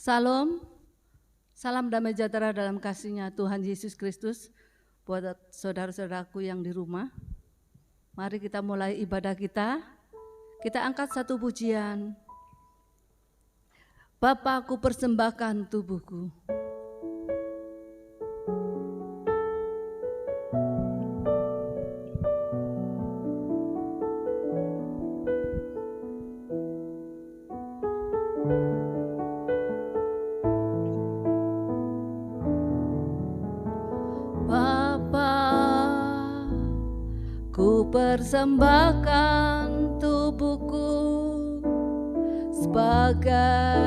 Salam, salam damai sejahtera dalam kasih-Nya Tuhan Yesus Kristus buat saudara-saudaraku yang di rumah. Mari kita mulai ibadah kita. Kita angkat satu pujian. Bapa, aku persembahkan tubuhku. Persembahkan tubuhku sebagai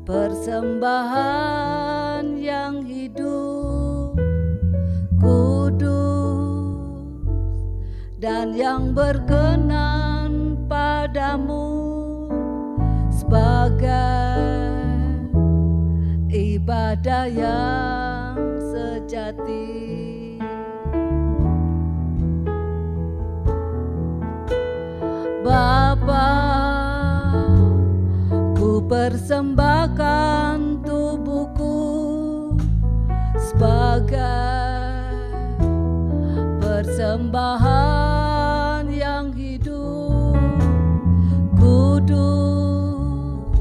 persembahan yang hidup, kudus, dan yang berkenan padamu, sebagai ibadah yang sejati. Bapa, ku persembahkan tubuhku sebagai persembahan yang hidup, kudus,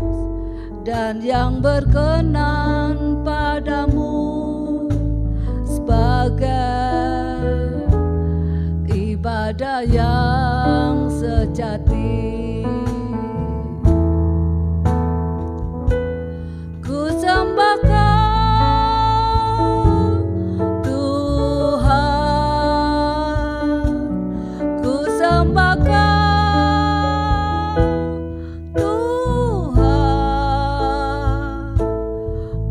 dan yang berkenan padamu, sebagai ibadah yang sejati. Ku sembahkan Tuhan, ku sembahkan Tuhan,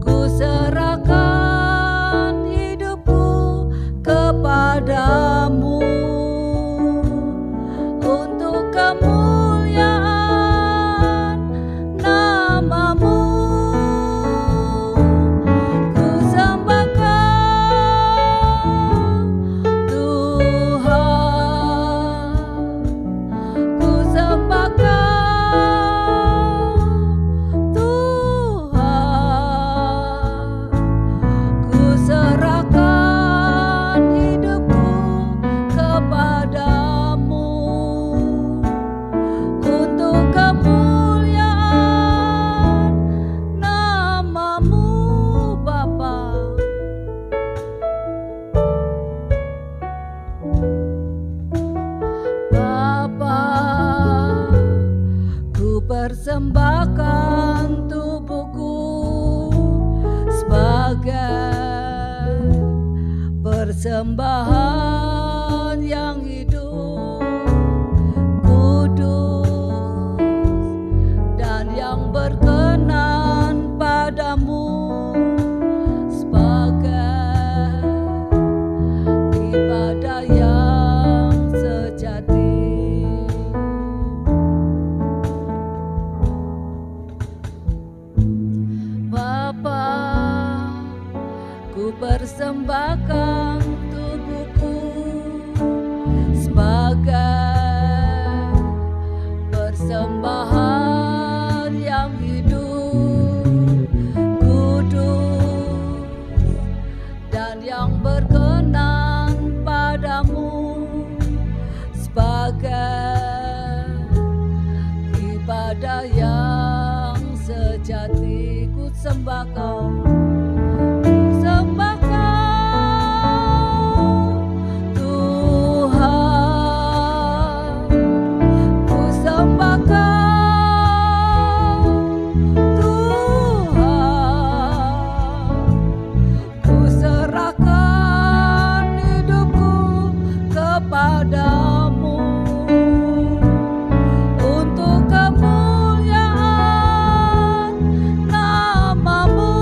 ku serahkan hidupku kepadamu. Kemuliaan namamu, ku sembahkan Tuhan, ku sembahkan Tuhan, ku serahkan hidupku kepadamu. Kemuliaan namamu, Bapa. Bapa, ku persembahkan tubuhku sebagai persembahan yang hidup, yang berkenan padamu, sebagai ibadah yang sejati. Bapa, ku persembahkan tubuhku sebagai persembahan yang hidup, kudus, dan yang berkenan padamu, sebagai ibadah yang sejati. Ku sembahkan, ku sembahkan Tuhan, ku sembahkan padamu untuk kemuliaan namamu,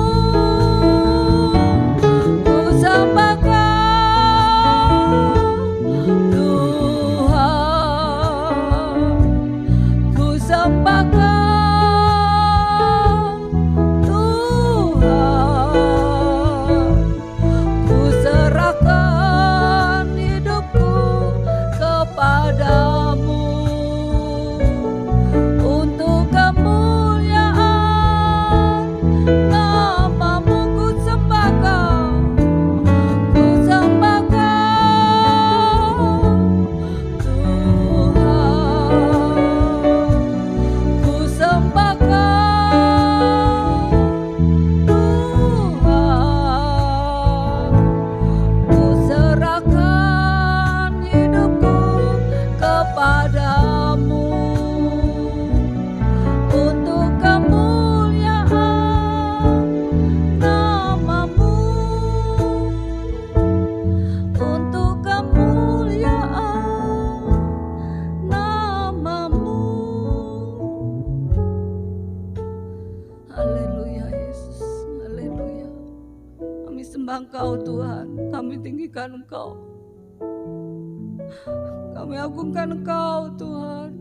Engkau Tuhan, kami tinggikan Engkau, kami agungkan Engkau Tuhan.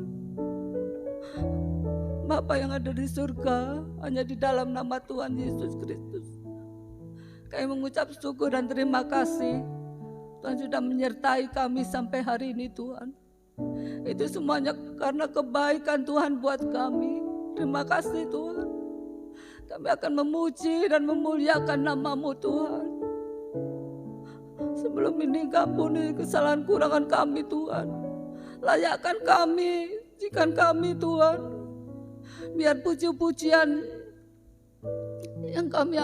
Bapa yang ada di surga, hanya di dalam nama Tuhan Yesus Kristus kami mengucap syukur dan terima kasih. Tuhan sudah menyertai kami sampai hari ini Tuhan. Itu semuanya karena kebaikan Tuhan buat kami. Terima kasih Tuhan. Kami akan memuji dan memuliakan nama-Mu Tuhan. Sebelum ini ampuni kesalahan kurangan kami Tuhan. Layakkan kami, sucikan kami Tuhan. Biar puji-pujian yang kami,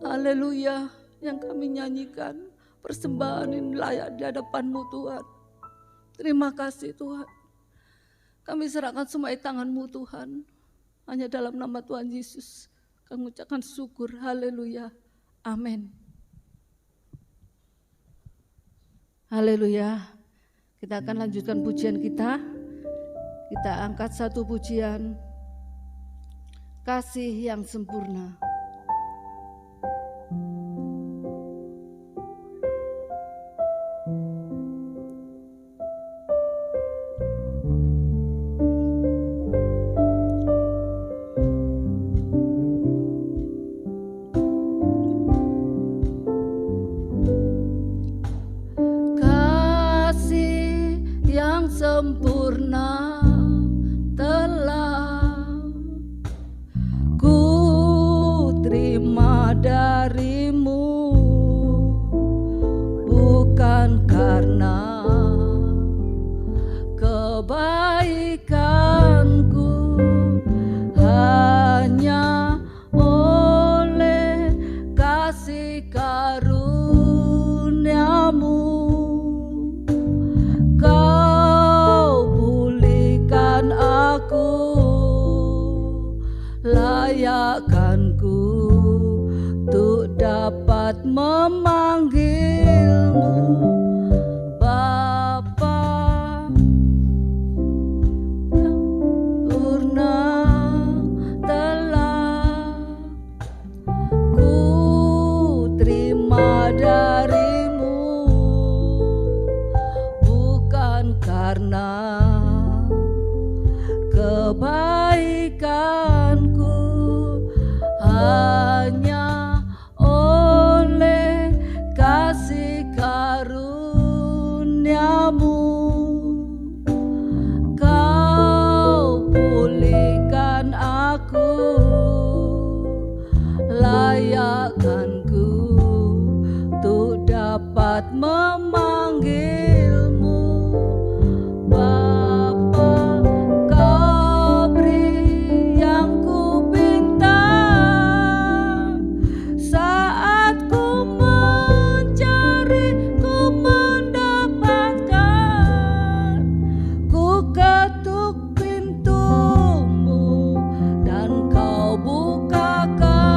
haleluya, yang kami nyanyikan, persembahan ini layak di hadapan-Mu Tuhan. Terima kasih Tuhan. Kami serahkan semua di tangan-Mu Tuhan. Hanya dalam nama Tuhan Yesus kami ucapkan syukur. Haleluya. Amin. Haleluya. Kita akan lanjutkan pujian kita. Kita angkat satu pujian. Kasih yang sempurna. Sempurna telah ku terima dari-Mu, bukan karena kebaikanku, hanya oleh kasih karunia-Mu. Layakkanku untuk dapat memanggil-Mu Bapa. Sempurna telah ku terima dari-Mu, bukan karena kebaikanku, hanya oleh kasih karunia-Mu. Kau pulihkan aku, layakkanku untuk dapat memanggil-Mu Bapa. Kau beri yang ku pinta saat ku mencari, ku mendapatkan. Ku ketuk pintu-Mu dan Kau bukakan,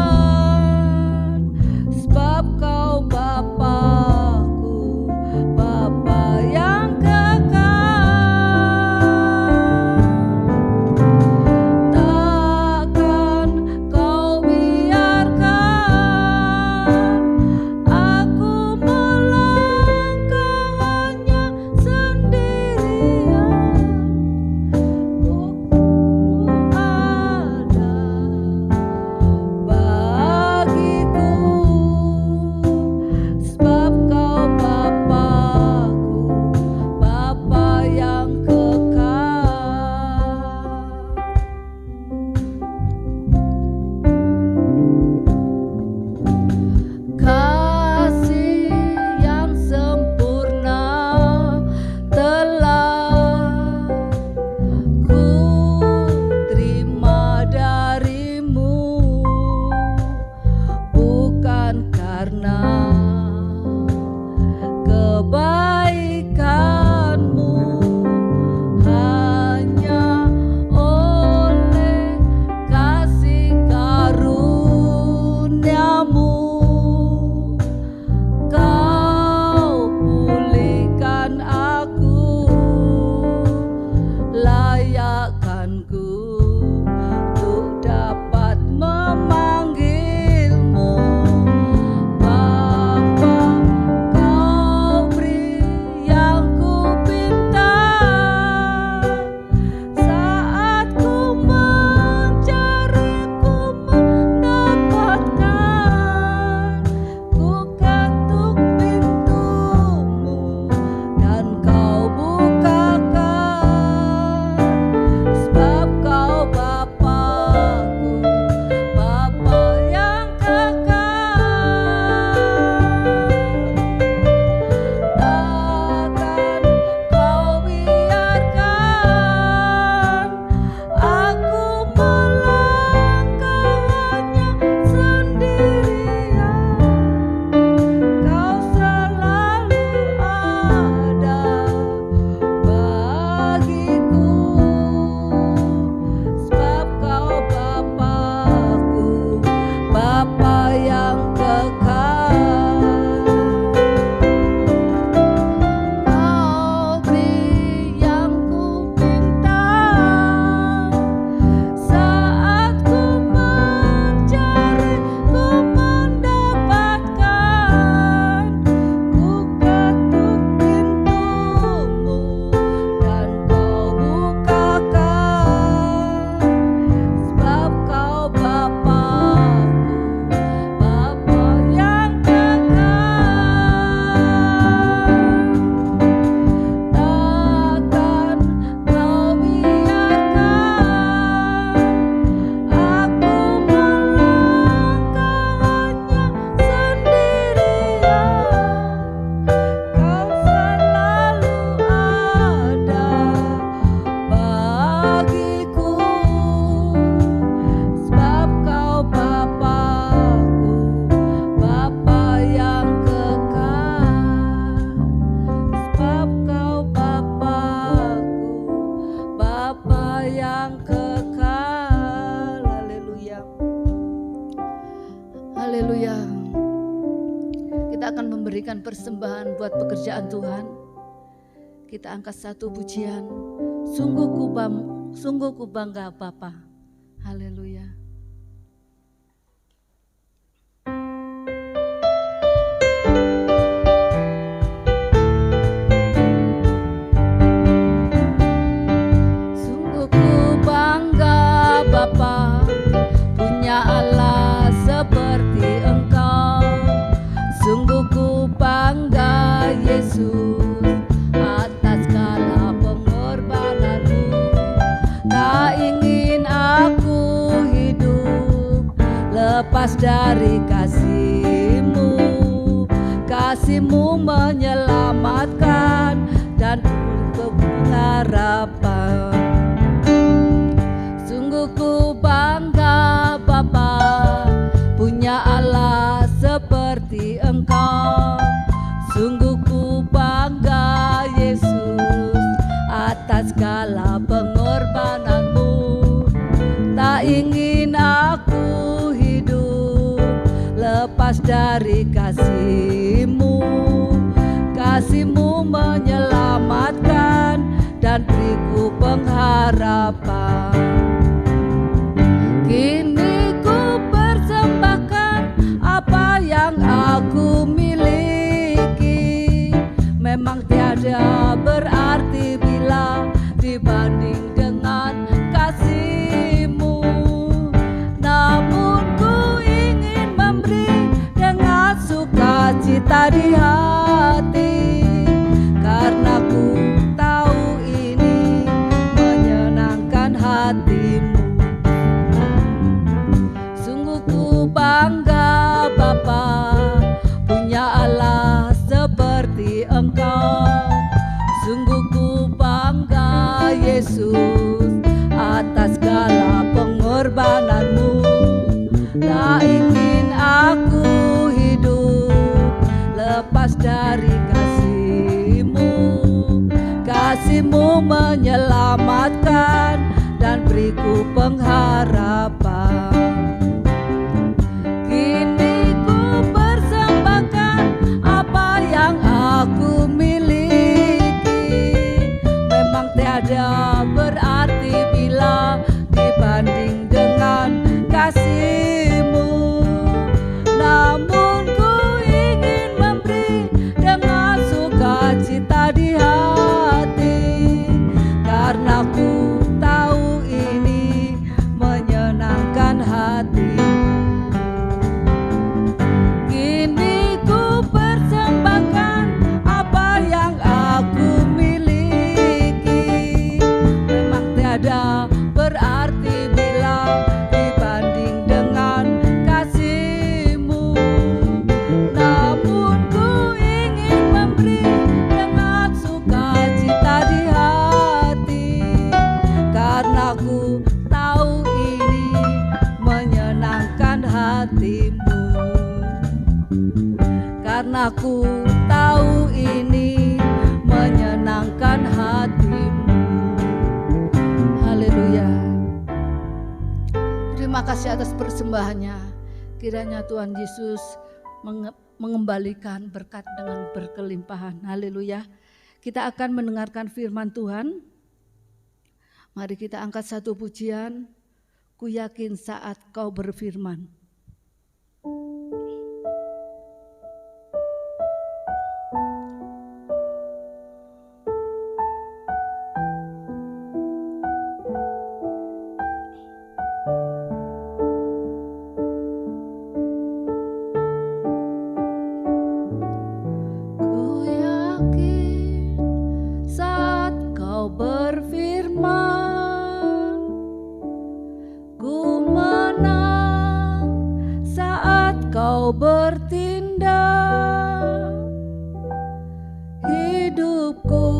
sebab Kau Bapa-Ku, Bapa yang takkan Kau biarkan aku melangkah hanya sendirian. Ku ada bagiku, sebab Kau Bapa-Ku, Bapa yang kekal. Kasih yang sempurna telah ku terima dari-Mu, bukan karena kebaikan-Mu, hanya oleh kasih karunia-Mu. Kau pulihkan aku, layakkanku untuk dapat memanggil-Mu Bapa. yang kekal. Haleluya. Haleluya. Kita akan memberikan persembahan buat pekerjaan Tuhan. Kita angkat satu pujian. Sungguh ku bangga Bapa. Haleluya. Sungguh ku bangga Bapa, punya Allah seperti Engkau. Sungguh ku bangga Yesus atas segala pengorbananmu. Tak ingin aku hidup lepas dari kasih-Mu. Kasih-Mu menyelamatkan dan pengharapan. Sungguh ku bangga Bapa, punya Allah seperti Engkau. Sungguh ku bangga Yesus atas segala pengorbananmu. Tak ingin aku hidup lepas dari kasih-Mu. Kasih-Mu menyelamatkan dan beriku pengharapan. Kini ku persembahkan apa yang aku miliki. Memang tiada berarti bila dibanding dengan kasih-Mu. Namun ku ingin memberi dengan sukacita di hati, karena ku tahu ini menyenangkan hati-Mu. Sungguh ku bangga Bapa, punya Allah seperti Engkau. Sungguh ku bangga Yesus atas segala pengorbananmu. Tak ingin aku hidup lepas dari kasih-Mu. Kasih-Mu menyelamatkan dan beriku pengharapan. Kini ku persembahkan apa yang aku miliki. Memang tiada berarti bila dibanding dengan kasih-Mu. Namun ku ingin memberi dengan sukacita di hati, karena ku tahu ini menyenangkan hati-Mu. Kini ku persembahkan apa yang aku miliki. Memang tiada berarti bila dibanding dengan kasih-Mu. Namun ku ingin memberi dengan sukacita di hati, karena ku tahu ini menyenangkan hati-Mu. Karena ku tahu ini menyenangkan hati-Mu. Haleluya. Terima kasih atas persembahannya. Kiranya Tuhan Yesus mengembalikan berkat dengan berkelimpahan. Haleluya. Kita akan mendengarkan firman Tuhan. Mari kita angkat satu pujian. Ku yakin saat Kau berfirman. Kau bertindak, hidupku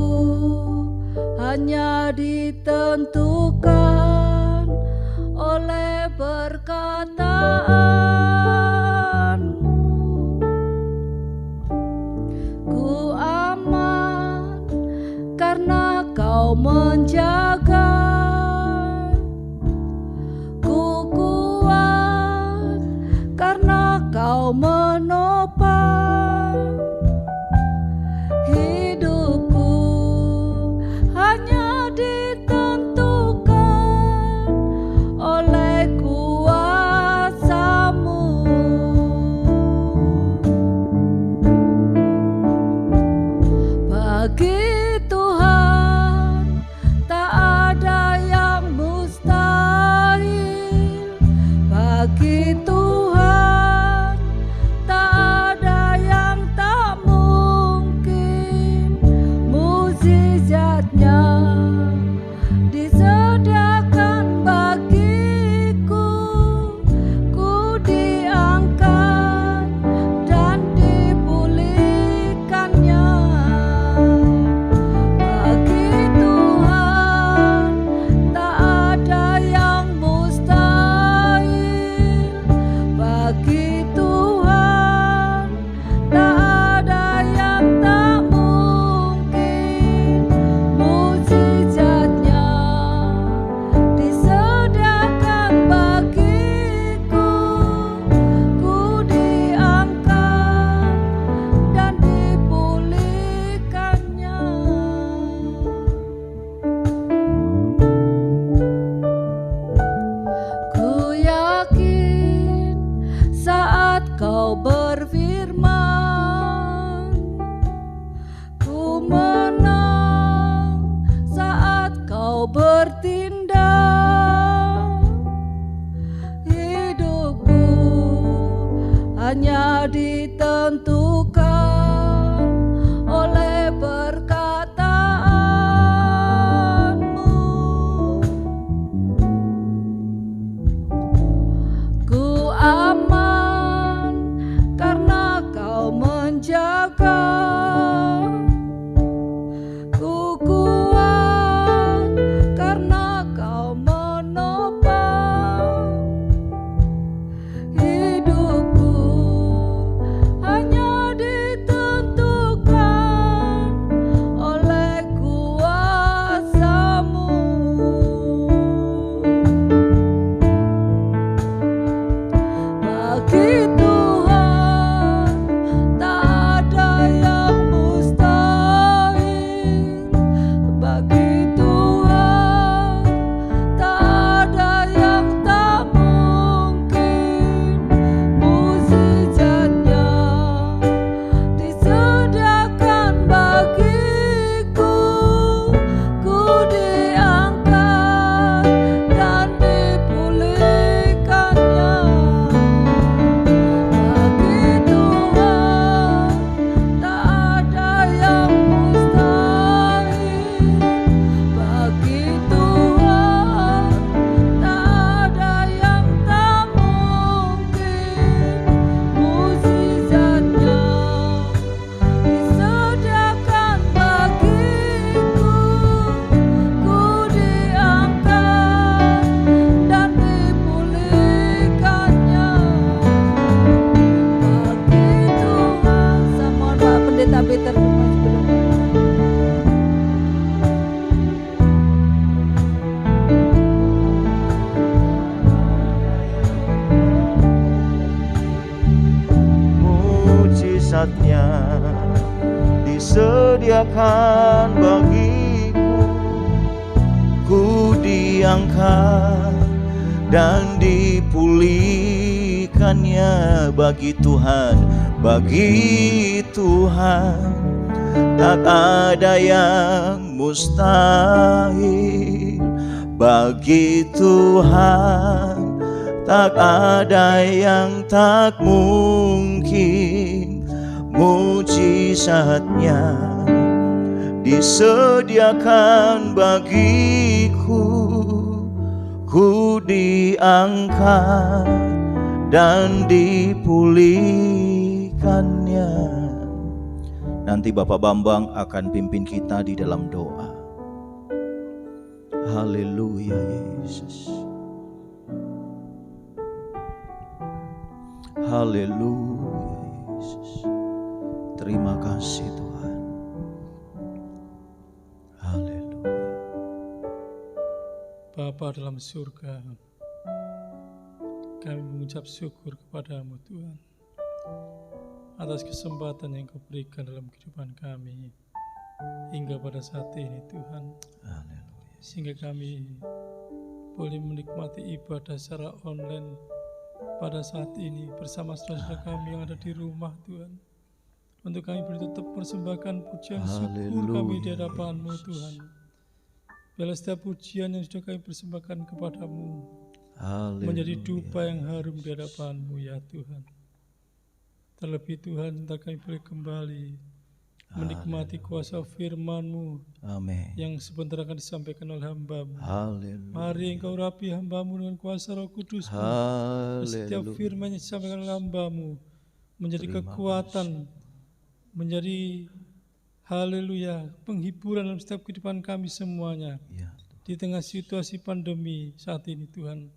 hanya ditentukan oleh perkataanmu. Ku aman karena Kau menjaga ditentukan oleh perkataanmu. Ku aman karena kau menjaga. Ku kuat karena kau menopang. Hidupku hanya ditentukan oleh kuasa-Mu. Bagi Tuhan tak ada yang mustahil. Bagi Tuhan tak ada yang tak mungkin. Mukjizatnya disediakan bagiku. Ku diangkat dan dipulihkannya. Bagi Tuhan tak ada yang mustahil. Bagi Tuhan tak ada yang tak mungkin. Mukjizatnya disediakan bagiku. Ku diangkat dan dipulihkannya. Bagi Tuhan. Mohon Pak Pendeta Peter maju ke depan. Mukjizatnya disediakan bagiku. Ku diangkat dan dipulihkannya. Bagi Tuhan, bagi Tuhan tak ada yang mustahil. Bagi Tuhan tak ada yang tak mungkin. Mukjizatnya disediakan bagiku. Ku diangkat dan dipulihkannya. Nanti Bapak Bambang akan pimpin kita di dalam doa. Haleluya Yesus. Haleluya Yesus. Terima kasih Tuhan. Haleluya. Bapa dalam surga, kami mengucap syukur kepadamu Tuhan atas kesempatan yang Kau berikan dalam kehidupan kami hingga pada saat ini Tuhan. Haleluya. Sehingga kami boleh menikmati ibadah secara online pada saat ini bersama saudara-saudara kami yang ada di rumah Tuhan. Untuk kami boleh tetap persembahkan pujian syukur kami di hadapan-Mu Tuhan. Biarlah setiap pujian yang sudah kami persembahkan kepadamu menjadi dupa yang harum di hadapan-Mu ya Tuhan. Terlebih Tuhan, entah kami boleh kembali menikmati kuasa firman-Mu yang sebentar akan disampaikan oleh hamba-Mu. Mari Engkau rapi hamba-Mu dengan kuasa Roh Kudus-Mu. Setiap firman yang disampaikan oleh hamba-Mu menjadi kekuatan, menjadi haleluya, penghiburan dalam setiap kehidupan kami semuanya. Di tengah situasi pandemi saat ini Tuhan,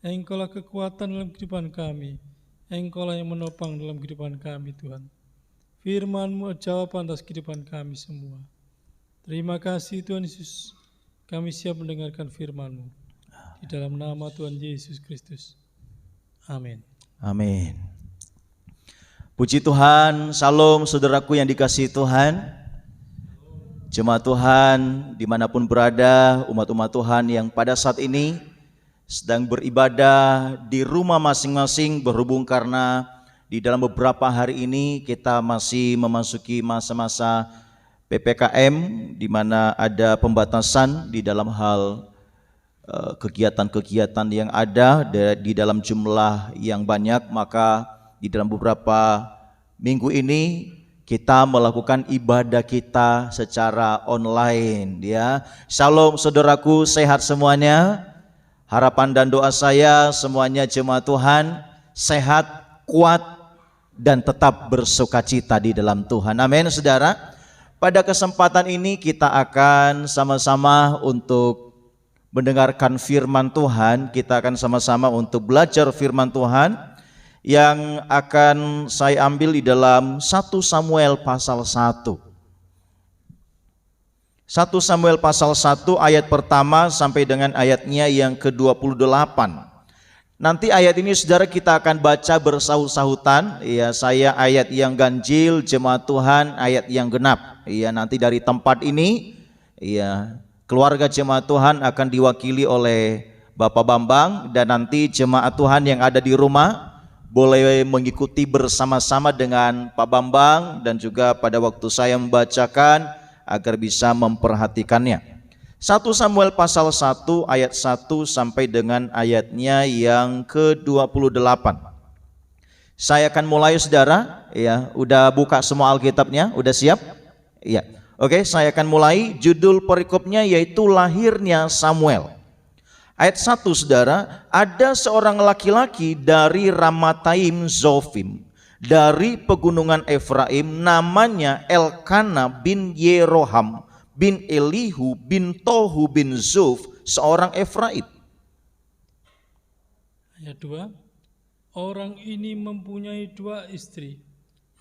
Engkau-lah kekuatan dalam kehidupan kami. Engkau-lah yang menopang dalam kehidupan kami Tuhan. Firman-Mu jawaban atas kehidupan kami semua. Terima kasih Tuhan Yesus. Kami siap mendengarkan firman-Mu. Di dalam nama Tuhan Yesus Kristus. Amin. Amin. Puji Tuhan, salam saudaraku yang dikasihi Tuhan. Jemaat Tuhan dimanapun berada, umat-umat Tuhan yang pada saat ini sedang beribadah di rumah masing-masing, berhubung karena di dalam beberapa hari ini kita masih memasuki masa-masa PPKM di mana ada pembatasan di dalam hal kegiatan-kegiatan yang ada di dalam jumlah yang banyak, maka di dalam beberapa minggu ini kita melakukan ibadah kita secara online ya. Shalom saudaraku, sehat semuanya. Harapan dan doa saya semuanya jemaat Tuhan sehat, kuat dan tetap bersukacita di dalam Tuhan. Amin saudara. Pada kesempatan ini kita akan sama-sama untuk mendengarkan firman Tuhan. Kita akan sama-sama untuk belajar firman Tuhan yang akan saya ambil di dalam 1 Samuel pasal 1. 1 Samuel pasal 1 ayat pertama sampai dengan ayatnya yang ke-28. Nanti ayat ini saudara kita akan baca bersahut-sahutan. Ya, saya ayat yang ganjil, jemaat Tuhan ayat yang genap. Ya, nanti dari tempat ini ya, keluarga jemaat Tuhan akan diwakili oleh Bapak Bambang, dan nanti jemaat Tuhan yang ada di rumah boleh mengikuti bersama-sama dengan Pak Bambang dan juga pada waktu saya membacakan agar bisa memperhatikannya. 1 Samuel pasal 1 ayat 1 sampai dengan ayatnya yang ke-28. Saya akan mulai saudara, ya, udah buka semua Alkitabnya, udah siap? Iya. Oke, saya akan mulai. Judul perikopnya yaitu lahirnya Samuel. Ayat 1 saudara, ada seorang laki-laki dari Ramataim Zofim, dari pegunungan Efraim, namanya Elkana bin Yeroham bin Elihu bin Tohu bin Zuf, seorang Efraim. Ayat 2, orang ini mempunyai 2 istri,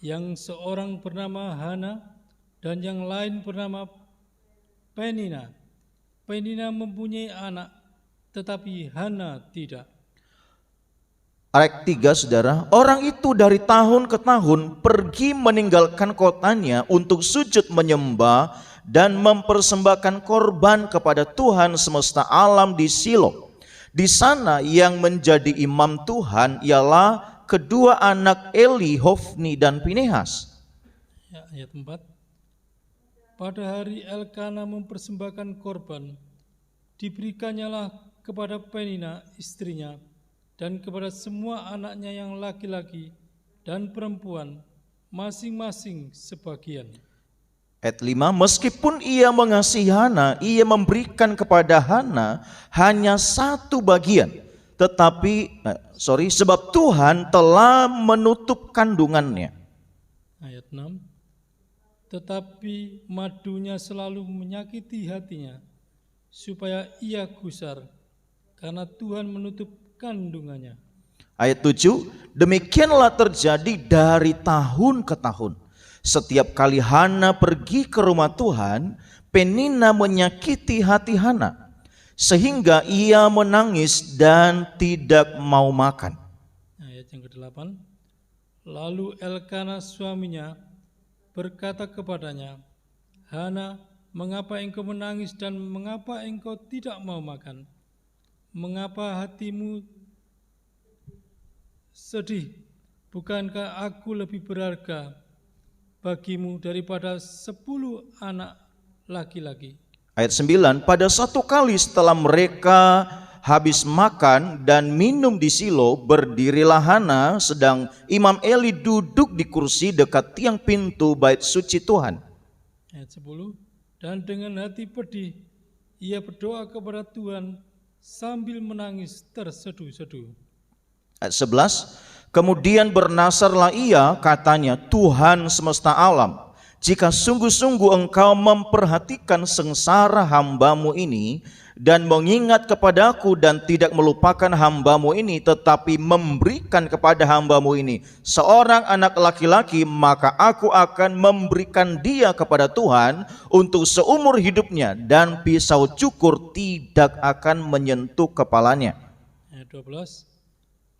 yang seorang bernama Hana dan yang lain bernama Penina. Penina mempunyai anak, tetapi Hana tidak. Ayat 3 saudara, orang itu dari tahun ke tahun pergi meninggalkan kotanya untuk sujud menyembah dan mempersembahkan korban kepada Tuhan semesta alam di Silo. Di sana yang menjadi imam Tuhan ialah kedua anak Eli, Hofni dan Pinehas. Ya, ayat 4, pada hari Elkana mempersembahkan korban, diberikannya kepada Penina istrinya dan kepada semua anaknya yang laki-laki dan perempuan masing-masing sebagian. Ayat 5, meskipun ia mengasihi Hana, ia memberikan kepada Hana hanya 1 bagian, sebab Tuhan telah menutup kandungannya. Ayat 6, tetapi madunya selalu menyakiti hatinya, supaya ia gusar, karena Tuhan menutup kandungannya. Ayat 7, demikianlah terjadi dari tahun ke tahun. Setiap kali Hana pergi ke rumah Tuhan, Penina menyakiti hati Hana, sehingga ia menangis dan tidak mau makan. Ayat yang ke-8, lalu Elkana suaminya berkata kepadanya, Hana, mengapa engkau menangis dan mengapa engkau tidak mau makan? Mengapa hatimu sedih? Bukankah aku lebih berharga bagimu daripada 10 anak laki-laki? Ayat 9, pada satu kali setelah mereka habis makan dan minum di Silo, berdirilah Hana sedang Imam Eli duduk di kursi dekat tiang pintu bait suci Tuhan. Ayat 10, dan dengan hati pedih ia berdoa kepada Tuhan sambil menangis terseduh-seduh. Ayat 11, kemudian bernasarlah ia, katanya, Tuhan semesta alam, jika sungguh-sungguh engkau memperhatikan sengsara hambamu ini dan mengingat kepadaku dan tidak melupakan hambamu ini, tetapi memberikan kepada hambamu ini seorang anak laki-laki, maka aku akan memberikan dia kepada Tuhan untuk seumur hidupnya, dan pisau cukur tidak akan menyentuh kepalanya. Ayat 12,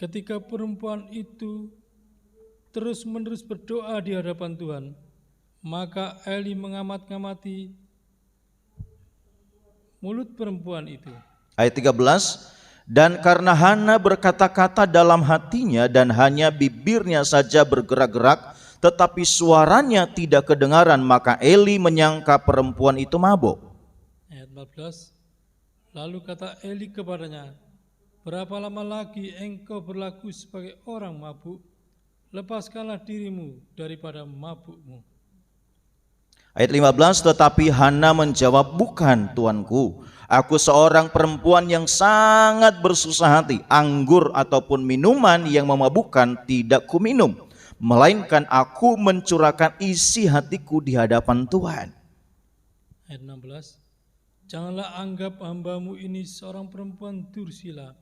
ketika perempuan itu terus-menerus berdoa di hadapan Tuhan, maka Eli mengamat-ngamati mulut perempuan itu. Ayat 13, dan karena Hana berkata-kata dalam hatinya dan hanya bibirnya saja bergerak-gerak, tetapi suaranya tidak kedengaran, maka Eli menyangka perempuan itu mabuk. Ayat 14, lalu kata Eli kepadanya, berapa lama lagi engkau berlaku sebagai orang mabuk? lepaskanlah dirimu daripada mabukmu. Ayat 15, tetapi Hana menjawab, bukan tuanku, aku seorang perempuan yang sangat bersusah hati. Anggur ataupun minuman yang memabukkan tidak kuminum, melainkan aku mencurahkan isi hatiku di hadapan Tuhan. Ayat 16, janganlah anggap hambamu ini seorang perempuan dursila,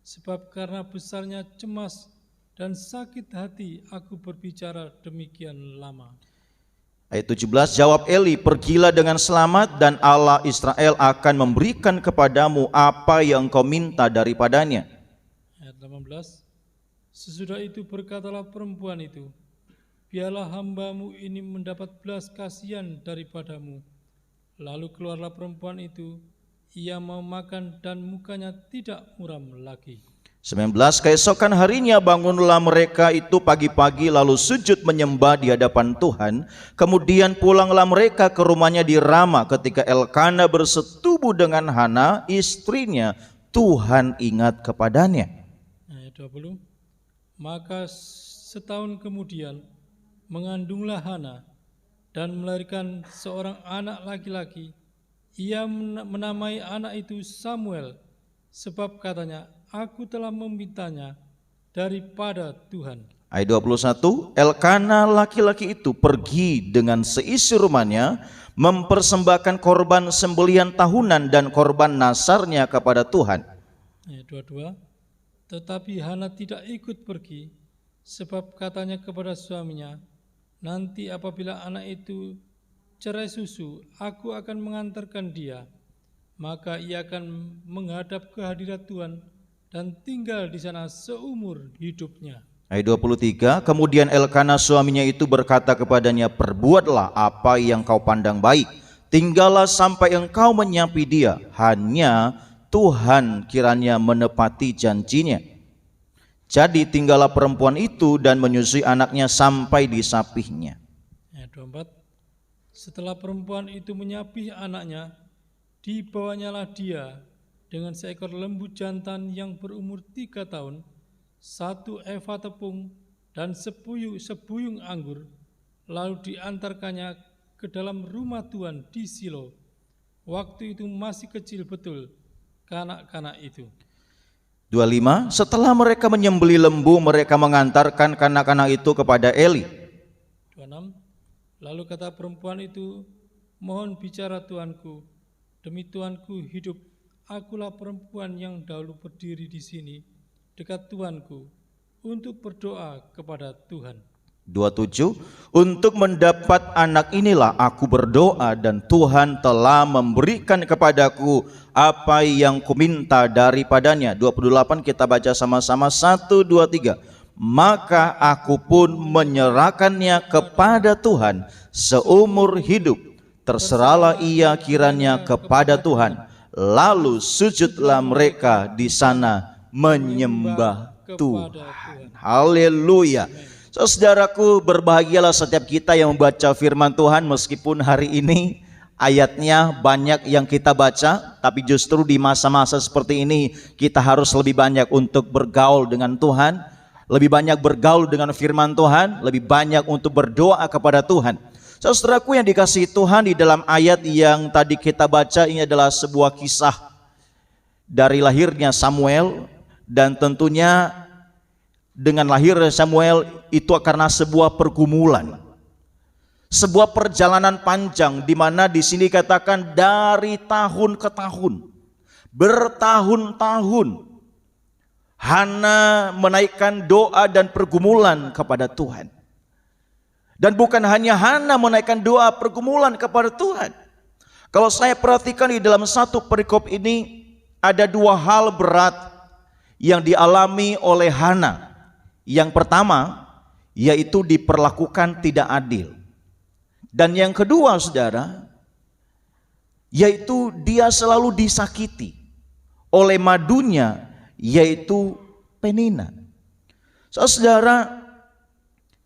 sebab karena besarnya cemas dan sakit hati aku berbicara demikian lama. Ayat 17, jawab Eli, pergilah dengan selamat dan Allah Israel akan memberikan kepadamu apa yang kau minta daripadanya. Ayat 18, sesudah itu berkatalah perempuan itu, biarlah hambamu ini mendapat belas kasihan daripadamu. Lalu keluarlah perempuan itu, ia mau makan dan mukanya tidak muram lagi. 19, keesokan harinya bangunlah mereka itu pagi-pagi lalu sujud menyembah di hadapan Tuhan. Kemudian pulanglah mereka ke rumahnya di Rama. Ketika Elkana bersetubuh dengan Hana istrinya, Tuhan ingat kepadanya. Ayat 20, maka setahun kemudian mengandunglah Hana dan melahirkan seorang anak laki-laki. Ia menamai anak itu Samuel, sebab katanya, aku telah memintanya daripada Tuhan. Ayat 21, Elkana laki-laki itu pergi dengan seisi rumahnya mempersembahkan korban sembelihan tahunan dan korban nasarnya kepada Tuhan. Ayat 22, tetapi Hana tidak ikut pergi, sebab katanya kepada suaminya, nanti apabila anak itu cerai susu, aku akan mengantarkan dia, maka ia akan menghadap ke hadirat Tuhan dan tinggal di sana seumur hidupnya. Ayat 23, kemudian Elkana suaminya itu berkata kepadanya, perbuatlah apa yang kau pandang baik, tinggallah sampai engkau menyapi dia, hanya Tuhan kiranya menepati janjinya. Jadi tinggallah perempuan itu dan menyusui anaknya sampai disapihnya. Ayat 24, setelah perempuan itu menyapih anaknya, dibawanyalah dia dengan seekor lembu jantan yang berumur 3 tahun, 1 eva tepung dan sebuyung anggur, lalu diantarkannya ke dalam rumah Tuhan di Silo. Waktu itu masih kecil betul kanak-kanak itu. 25, setelah mereka menyembelih lembu, mereka mengantarkan kanak-kanak itu kepada Eli. 26, lalu kata perempuan itu, mohon bicara Tuanku, demi Tuanku hidup, akulah perempuan yang dahulu berdiri di sini dekat Tuanku untuk berdoa kepada Tuhan. 27, untuk mendapat anak inilah aku berdoa dan Tuhan telah memberikan kepadaku apa yang kuminta daripadanya. 28 kita baca sama-sama, 1, 2, 3. Maka aku pun menyerahkannya kepada Tuhan seumur hidup. Terserahlah ia kiranya kepada Tuhan. Lalu sujudlah mereka di sana menyembah Tuhan. Haleluya. Saudaraku, berbahagialah setiap kita yang membaca firman Tuhan, meskipun hari ini ayatnya banyak yang kita baca, tapi justru di masa-masa seperti ini kita harus lebih banyak untuk bergaul dengan Tuhan, lebih banyak bergaul dengan firman Tuhan, lebih banyak untuk berdoa kepada Tuhan. Saudaraku yang dikasihi Tuhan, di dalam ayat yang tadi kita baca ini adalah sebuah kisah dari lahirnya Samuel, dan tentunya dengan lahir Samuel itu karena sebuah pergumulan, sebuah perjalanan panjang, di mana di sini katakan dari tahun ke tahun, bertahun-tahun Hana menaikkan doa dan pergumulan kepada Tuhan. Dan bukan hanya Hana menaikkan doa pergumulan kepada Tuhan. Kalau saya perhatikan di dalam satu perikop ini ada 2 hal berat yang dialami oleh Hana. Yang pertama yaitu diperlakukan tidak adil. Dan yang kedua, saudara, yaitu dia selalu disakiti oleh madunya, yaitu Penina. Saudara,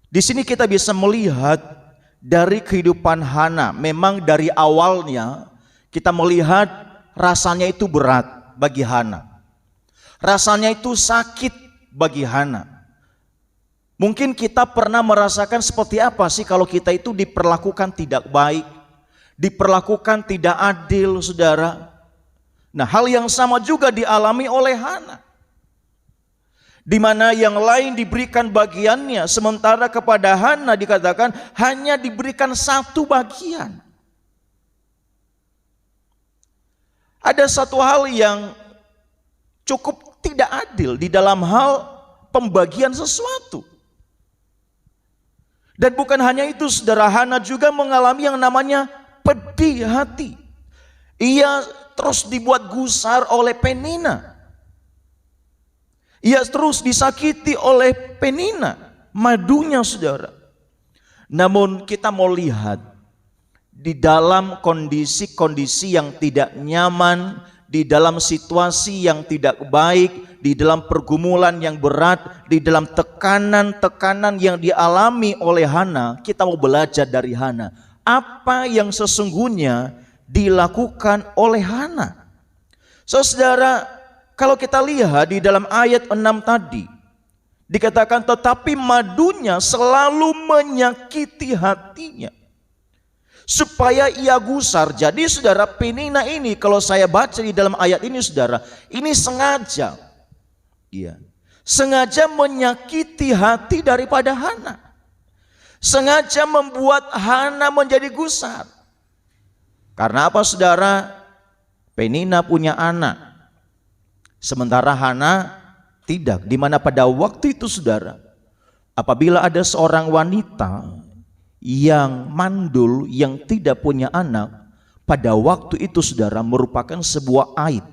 di sini kita bisa melihat dari kehidupan Hana. Memang dari awalnya kita melihat rasanya itu berat bagi Hana. Rasanya itu sakit bagi Hana. Mungkin kita pernah merasakan seperti apa sih kalau kita itu diperlakukan tidak baik, diperlakukan tidak adil, saudara. Nah, hal yang sama juga dialami oleh Hana, di mana yang lain diberikan bagiannya, sementara kepada Hana dikatakan hanya diberikan satu bagian. Ada satu hal yang cukup tidak adil di dalam hal pembagian sesuatu. Dan bukan hanya itu, saudara, Hana juga mengalami yang namanya pedih hati. Ia terus dibuat gusar oleh Penina. Ia terus disakiti oleh Penina, madunya, saudara. Namun kita mau lihat di dalam kondisi-kondisi yang tidak nyaman, di dalam situasi yang tidak baik, di dalam pergumulan yang berat, di dalam tekanan-tekanan yang dialami oleh Hana, kita mau belajar dari Hana. Apa yang sesungguhnya dilakukan oleh Hana? Saudara, kalau kita lihat di dalam ayat 6 tadi, dikatakan tetapi madunya selalu menyakiti hatinya, supaya ia gusar. Jadi saudara, Penina ini kalau saya baca di dalam ayat ini, saudara, ini sengaja, sengaja menyakiti hati daripada Hana, sengaja membuat Hana menjadi gusar. Karena apa, saudara? Penina punya anak, sementara Hana tidak. Dimana pada waktu itu, saudara, apabila ada seorang wanita yang mandul, yang tidak punya anak, pada waktu itu, saudara, merupakan sebuah aib.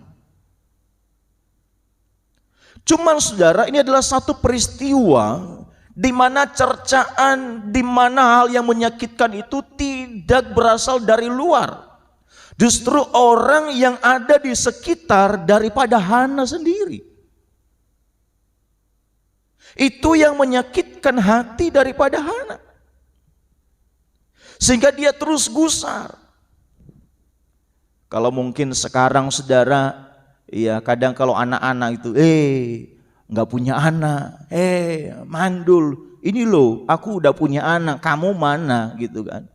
Cuman, saudara, ini adalah satu peristiwa di mana cercaan, di mana hal yang menyakitkan itu tidak berasal dari luar. Justru orang yang ada di sekitar daripada Hana sendiri. Itu yang menyakitkan hati daripada Hana, sehingga dia terus gusar. Kalau mungkin sekarang, saudara, ya kadang kalau anak-anak itu nggak punya anak, mandul, ini loh aku udah punya anak, kamu mana, gitu kan.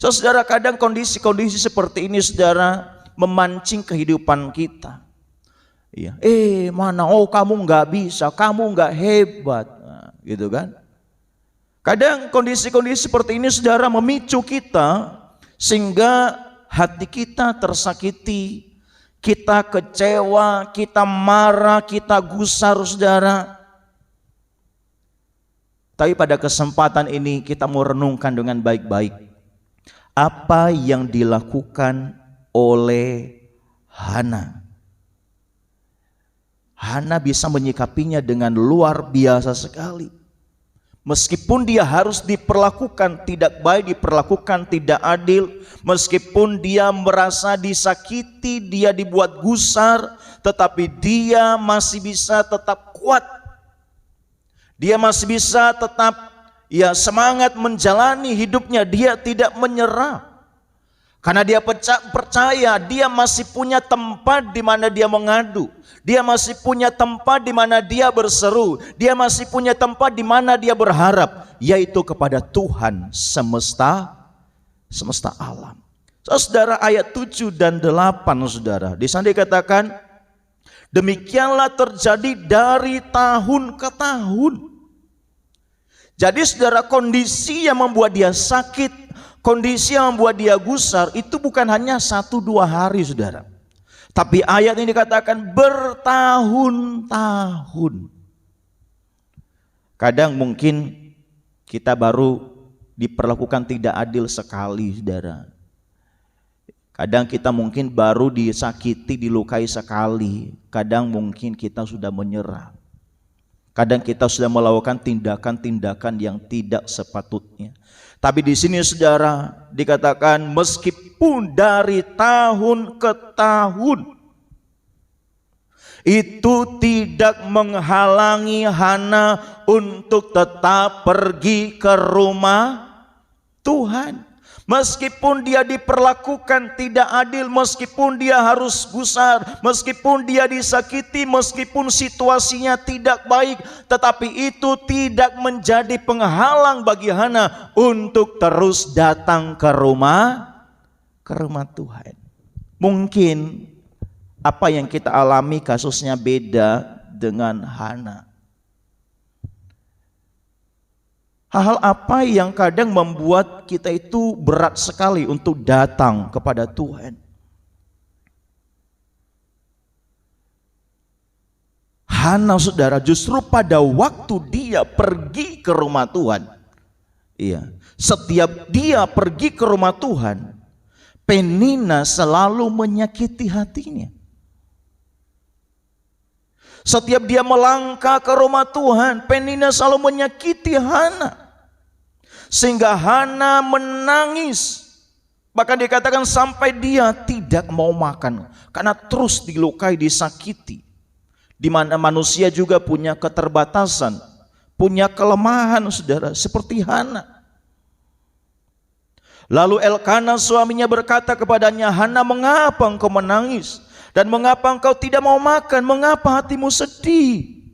Saudara, kadang kondisi-kondisi seperti ini, saudara, memancing kehidupan kita. Ya, mana, oh kamu nggak bisa, kamu nggak hebat, nah, gitu kan. Kadang kondisi-kondisi seperti ini, saudara, memicu kita sehingga hati kita tersakiti, kita kecewa, kita marah, kita gusar, saudara. Tapi pada kesempatan ini kita mau renungkan dengan baik-baik apa yang dilakukan oleh Hana. Hana bisa menyikapinya dengan luar biasa sekali. Meskipun dia harus diperlakukan tidak baik, diperlakukan tidak adil, meskipun dia merasa disakiti, dia dibuat gusar, tetapi dia masih bisa tetap kuat. Dia masih bisa tetap semangat menjalani hidupnya, dia tidak menyerah. Karena dia percaya dia masih punya tempat di mana dia mengadu. Dia masih punya tempat di mana dia berseru. Dia masih punya tempat di mana dia berharap, yaitu kepada Tuhan semesta alam. Saudara, ayat 7 dan 8, saudara, di sana dikatakan demikianlah terjadi dari tahun ke tahun. Jadi saudara, kondisi yang membuat dia sakit, kondisi yang membuat dia gusar itu bukan hanya 1-2 hari, saudara. Tapi ayat ini dikatakan bertahun-tahun. Kadang mungkin kita baru diperlakukan tidak adil sekali, saudara. Kadang kita mungkin baru disakiti, dilukai sekali. Kadang mungkin kita sudah menyerah. Kadang kita sudah melakukan tindakan-tindakan yang tidak sepatutnya. Tapi di sini, saudara, dikatakan meskipun dari tahun ke tahun, itu tidak menghalangi Hana untuk tetap pergi ke rumah Tuhan. Meskipun dia diperlakukan tidak adil, meskipun dia harus gusar, meskipun dia disakiti, meskipun situasinya tidak baik, tetapi itu tidak menjadi penghalang bagi Hana untuk terus datang ke rumah Tuhan. Mungkin apa yang kita alami kasusnya beda dengan Hana. Hal-hal apa yang kadang membuat kita itu berat sekali untuk datang kepada Tuhan? Hana, saudara, justru pada waktu dia pergi ke rumah Tuhan, setiap dia pergi ke rumah Tuhan, Penina selalu menyakiti hatinya. Setiap dia melangkah ke rumah Tuhan, Penina selalu menyakiti Hana. Sehingga Hana menangis. Bahkan dikatakan sampai dia tidak mau makan karena terus dilukai, disakiti. Di mana manusia juga punya keterbatasan, punya kelemahan, saudara, seperti Hana. Lalu Elkana suaminya berkata kepadanya, "Hana, mengapa engkau menangis? Dan mengapa engkau tidak mau makan? Mengapa hatimu sedih?"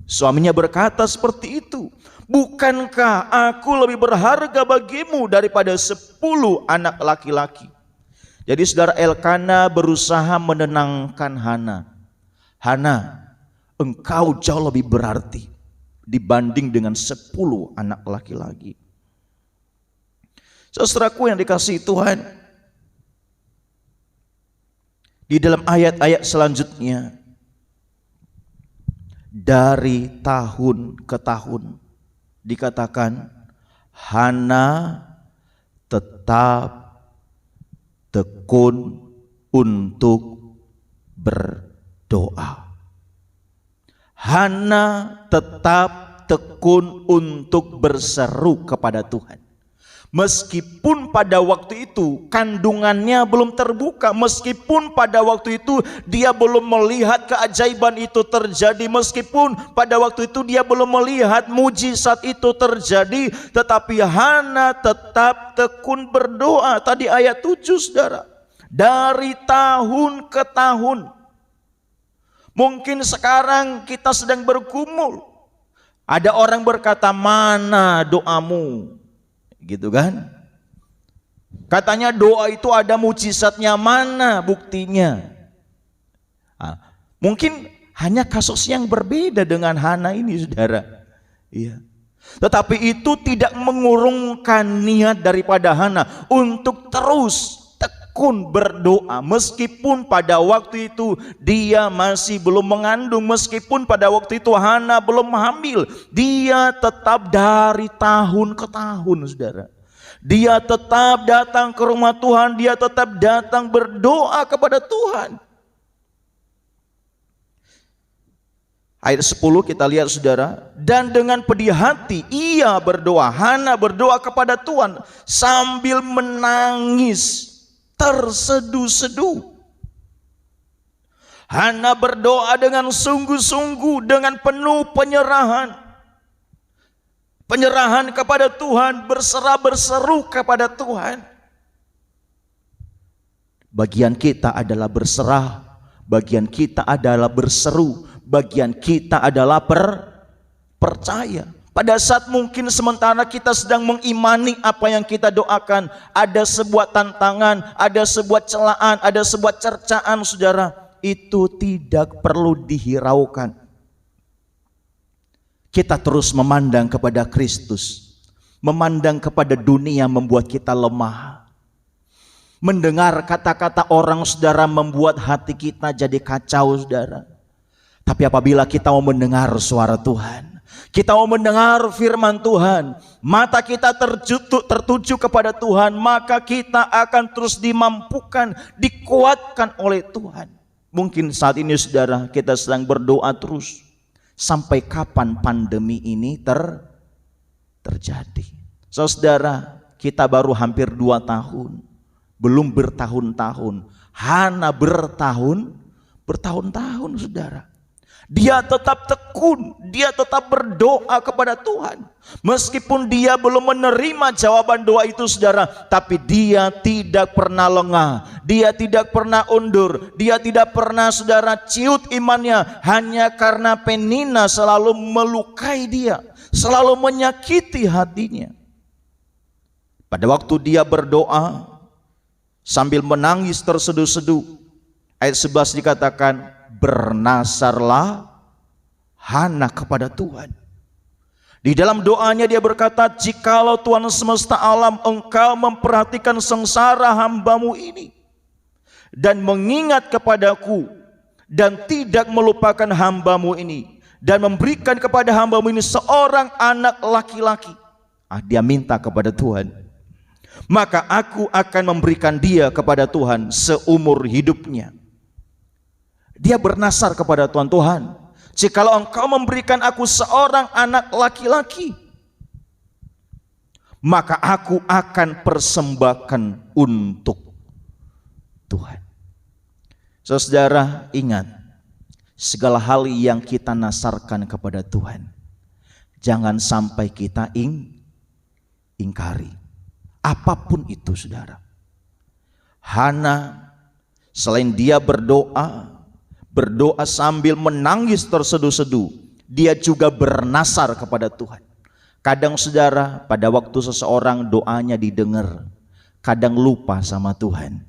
Suaminya berkata seperti itu, "Bukankah aku lebih berharga bagimu daripada 10 anak laki-laki?" Jadi saudara, Elkana berusaha menenangkan Hana. "Hana, engkau jauh lebih berarti dibanding dengan 10 anak laki-laki." Saudaraku yang dikasihi Tuhan, di dalam ayat-ayat selanjutnya, dari tahun ke tahun dikatakan Hana tetap tekun untuk berdoa. Hana tetap tekun untuk berseru kepada Tuhan. Meskipun pada waktu itu kandungannya belum terbuka, meskipun pada waktu itu dia belum melihat keajaiban itu terjadi, meskipun pada waktu itu dia belum melihat mujizat itu terjadi, tetapi Hana tetap tekun berdoa. Tadi ayat 7, saudara, dari tahun ke tahun. Mungkin sekarang kita sedang bergumul, ada orang berkata, "Mana doamu?" Gitu kan? Katanya doa itu ada mujizatnya, mana buktinya? Mungkin hanya kasus yang berbeda dengan Hana ini, saudara. Iya. Tetapi itu tidak mengurungkan niat daripada Hana untuk terus tekun berdoa. Meskipun pada waktu itu dia masih belum mengandung, meskipun pada waktu itu Hana belum hamil, dia tetap dari tahun ke tahun, saudara. Dia tetap datang ke rumah Tuhan, dia tetap datang berdoa kepada Tuhan. Ayat 10 kita lihat, saudara, dan dengan pedih hati ia berdoa. Hana berdoa kepada Tuhan sambil menangis terseduh-seduh. Hana berdoa dengan sungguh-sungguh, dengan penuh penyerahan. Penyerahan kepada Tuhan, berseru kepada Tuhan. Bagian kita adalah berserah, bagian kita adalah berseru, bagian kita adalah percaya. Pada saat mungkin sementara kita sedang mengimani apa yang kita doakan, ada sebuah tantangan, ada sebuah celaan, ada sebuah cercaan, saudara, itu tidak perlu dihiraukan. Kita terus memandang kepada Kristus, memandang kepada dunia membuat kita lemah. Mendengar kata-kata orang, saudara, membuat hati kita jadi kacau, saudara. Tapi apabila kita mau mendengar suara Tuhan, kita mau mendengar firman Tuhan, mata kita tertuju kepada Tuhan, maka kita akan terus dimampukan, dikuatkan oleh Tuhan. Mungkin saat ini, saudara, kita sedang berdoa terus, sampai kapan pandemi ini terjadi? Saudara, kita baru hampir 2 tahun, belum bertahun-tahun. Hana bertahun-tahun, saudara. Dia tetap tekun, dia tetap berdoa kepada Tuhan. Meskipun dia belum menerima jawaban doa itu saudara, tapi dia tidak pernah lengah, dia tidak pernah undur, dia tidak pernah saudara ciut imannya, hanya karena Penina selalu melukai dia, selalu menyakiti hatinya. Pada waktu dia berdoa sambil menangis terseduh-seduh, ayat 11 dikatakan, bernasarlah Hana kepada Tuhan. Di dalam doanya dia berkata, jikalau Tuhan semesta alam engkau memperhatikan sengsara hambamu ini dan mengingat kepadaku dan tidak melupakan hambamu ini dan memberikan kepada hambamu ini seorang anak laki-laki. Dia minta kepada Tuhan, maka aku akan memberikan dia kepada Tuhan seumur hidupnya. Dia bernasar kepada Tuhan, Tuhan, jikalau engkau memberikan aku seorang anak laki-laki, maka aku akan persembahkan untuk Tuhan. Saudara, ingat, segala hal yang kita nasarkan kepada Tuhan, jangan sampai kita ingkari. Apapun itu saudara. Hana selain dia berdoa sambil menangis terseduh-seduh, dia juga bernasar kepada Tuhan. Kadang saudara, pada waktu seseorang doanya didengar, kadang lupa sama Tuhan.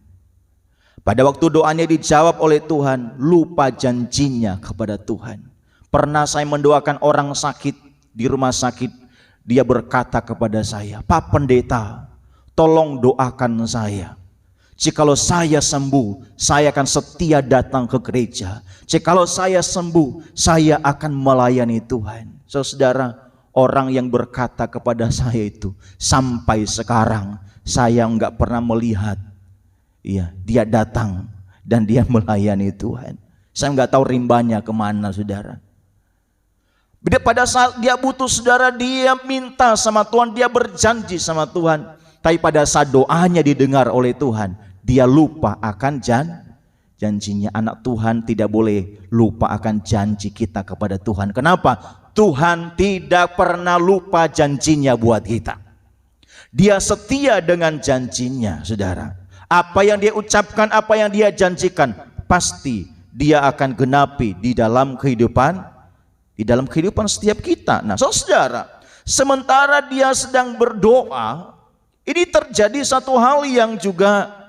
Pada waktu doanya dijawab oleh Tuhan, lupa janjinya kepada Tuhan. Pernah saya mendoakan orang sakit di rumah sakit, dia berkata kepada saya, Pak Pendeta, tolong doakan saya. Jikalau saya sembuh, saya akan setia datang ke gereja. Jikalau saya sembuh, saya akan melayani Tuhan. Saudara, orang yang berkata kepada saya itu, sampai sekarang saya enggak pernah melihat dia datang dan dia melayani Tuhan. Saya enggak tahu rimbanya kemana saudara. Pada saat dia butuh saudara, dia minta sama Tuhan, dia berjanji sama Tuhan. Tapi pada saat doanya didengar oleh Tuhan, dia lupa akan janjinya. Anak Tuhan tidak boleh lupa akan janji kita kepada Tuhan. Kenapa? Tuhan tidak pernah lupa janjinya buat kita. Dia setia dengan janjinya saudara. Apa yang dia ucapkan, apa yang dia janjikan, pasti dia akan genapi di dalam kehidupan setiap kita. Nah saudara, sementara dia sedang berdoa, ini terjadi satu hal yang juga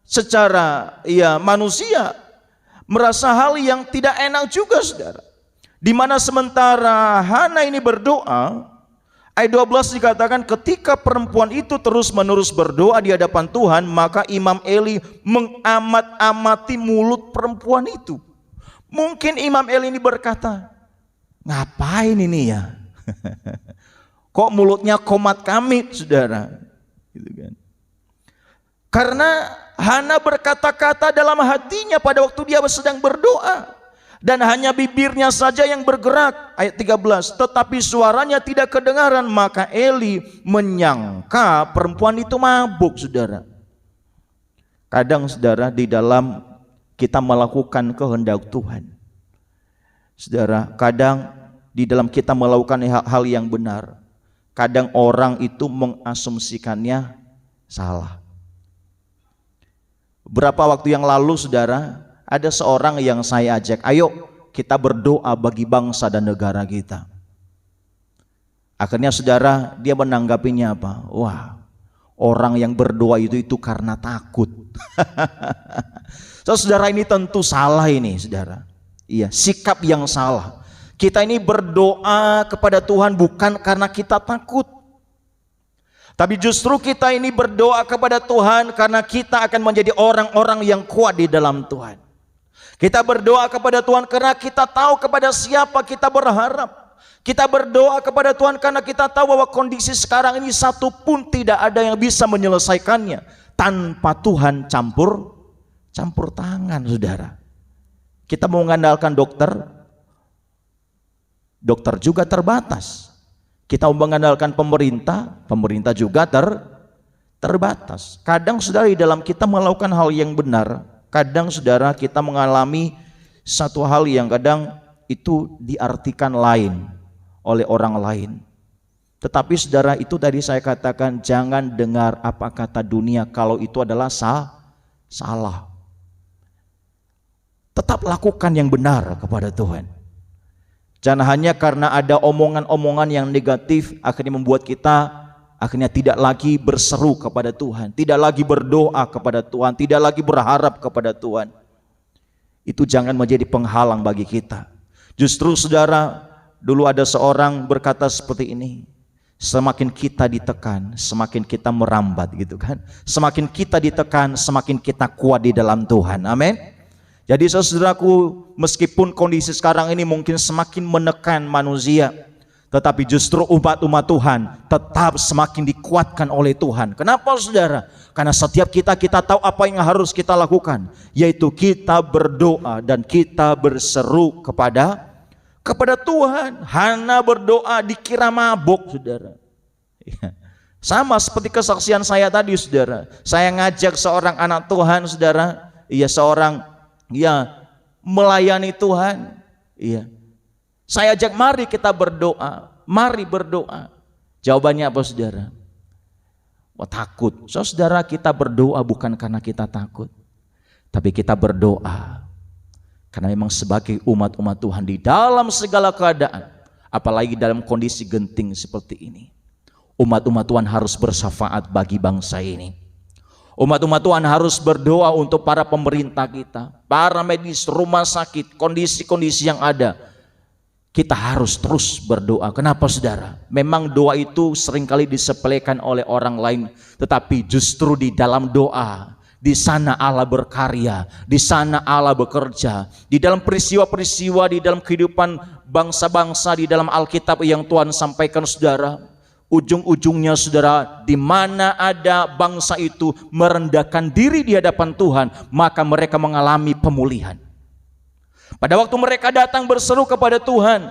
secara manusia merasa hal yang tidak enak juga saudara. Di mana sementara Hana ini berdoa, ayat 12 dikatakan, ketika perempuan itu terus menerus berdoa di hadapan Tuhan, maka Imam Eli mengamat-amati mulut perempuan itu. Mungkin Imam Eli ini berkata, ngapain ini ya? Kok mulutnya komat kamit saudara? Gitu kan. Karena Hana berkata-kata dalam hatinya pada waktu dia sedang berdoa, dan hanya bibirnya saja yang bergerak. Ayat 13, tetapi suaranya tidak kedengaran, maka Eli menyangka perempuan itu mabuk saudara. Kadang saudara, di dalam kita melakukan kehendak Tuhan saudara, kadang di dalam kita melakukan hal yang benar, kadang orang itu mengasumsikannya salah. Berapa waktu yang lalu saudara, ada seorang yang saya ajak, ayo kita berdoa bagi bangsa dan negara kita. Akhirnya saudara, dia menanggapinya apa? Wah, orang yang berdoa itu karena takut. Saudara, ini tentu salah ini saudara. Iya, sikap yang salah. Kita ini berdoa kepada Tuhan bukan karena kita takut, tapi justru kita ini berdoa kepada Tuhan karena kita akan menjadi orang-orang yang kuat di dalam Tuhan. Kita berdoa kepada Tuhan karena kita tahu kepada siapa kita berharap. Kita berdoa kepada Tuhan karena kita tahu bahwa kondisi sekarang ini satu pun tidak ada yang bisa menyelesaikannya tanpa Tuhan campur tangan saudara. Kita mau mengandalkan dokter juga terbatas. Kita mengandalkan pemerintah juga terbatas. Kadang saudara, di dalam kita melakukan hal yang benar, kadang saudara kita mengalami satu hal yang kadang itu diartikan lain oleh orang lain. Tetapi saudara, itu tadi saya katakan, jangan dengar apa kata dunia kalau itu adalah salah. Tetap lakukan yang benar kepada Tuhan. Jangan hanya karena ada omongan-omongan yang negatif akhirnya membuat kita akhirnya tidak lagi berseru kepada Tuhan, tidak lagi berdoa kepada Tuhan, tidak lagi berharap kepada Tuhan. Itu jangan menjadi penghalang bagi kita. Justru saudara, dulu ada seorang berkata seperti ini, semakin kita ditekan, semakin kita merambat gitu kan. Semakin kita ditekan, semakin kita kuat di dalam Tuhan. Amin. Jadi saudaraku, meskipun kondisi sekarang ini mungkin semakin menekan manusia, tetapi justru umat-umat Tuhan tetap semakin dikuatkan oleh Tuhan. Kenapa saudara? Karena setiap kita tahu apa yang harus kita lakukan, yaitu kita berdoa dan kita berseru kepada Tuhan. Hana berdoa dikira mabuk, saudara. Ya. Sama seperti kesaksian saya tadi, saudara. Saya ngajak seorang anak Tuhan, saudara. Iya, seorang melayani Tuhan. Iya. Saya ajak, mari kita berdoa. Mari berdoa. Jawabannya apa, saudara? Wah, takut. Saudara, kita berdoa bukan karena kita takut, tapi kita berdoa karena memang sebagai umat-umat Tuhan di dalam segala keadaan, apalagi dalam kondisi genting seperti ini, umat-umat Tuhan harus bersyafaat bagi bangsa ini. Umat-umat Tuhan harus berdoa untuk para pemerintah kita, para medis, rumah sakit, kondisi-kondisi yang ada. Kita harus terus berdoa. Kenapa saudara? Memang doa itu seringkali disepelekan oleh orang lain, tetapi justru di dalam doa, di sana Allah berkarya, di sana Allah bekerja. Di dalam peristiwa-peristiwa, di dalam kehidupan bangsa-bangsa, di dalam Alkitab yang Tuhan sampaikan saudara, ujung-ujungnya saudara, di mana ada bangsa itu merendahkan diri di hadapan Tuhan, maka mereka mengalami pemulihan. Pada waktu mereka datang berseru kepada Tuhan,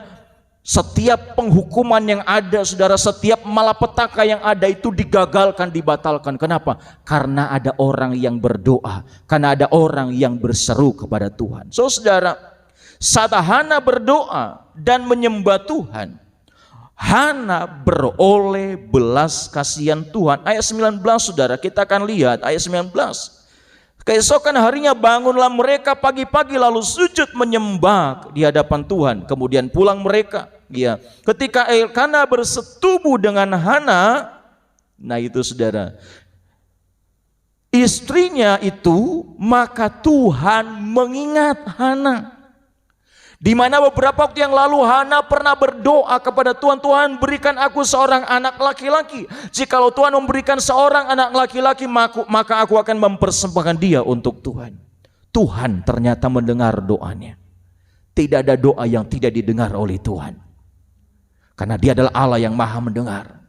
setiap penghukuman yang ada saudara, setiap malapetaka yang ada itu digagalkan, dibatalkan. Kenapa? Karena ada orang yang berdoa, karena ada orang yang berseru kepada Tuhan. So saudara, saat Hana berdoa dan menyembah Tuhan, Hana beroleh belas kasihan Tuhan. Ayat 19 saudara, kita akan lihat ayat 19. Keesokan harinya bangunlah mereka pagi-pagi lalu sujud menyembah di hadapan Tuhan. Kemudian pulang mereka. Ya, ketika Elkana bersetubuh dengan Hana, nah itu saudara, istrinya itu, maka Tuhan mengingat Hana. Di mana beberapa waktu yang lalu Hana pernah berdoa kepada Tuhan, Tuhan berikan aku seorang anak laki-laki. Jikalau Tuhan memberikan seorang anak laki-laki, maka aku akan mempersembahkan dia untuk Tuhan. Tuhan ternyata mendengar doanya. Tidak ada doa yang tidak didengar oleh Tuhan. Karena dia adalah Allah yang maha mendengar.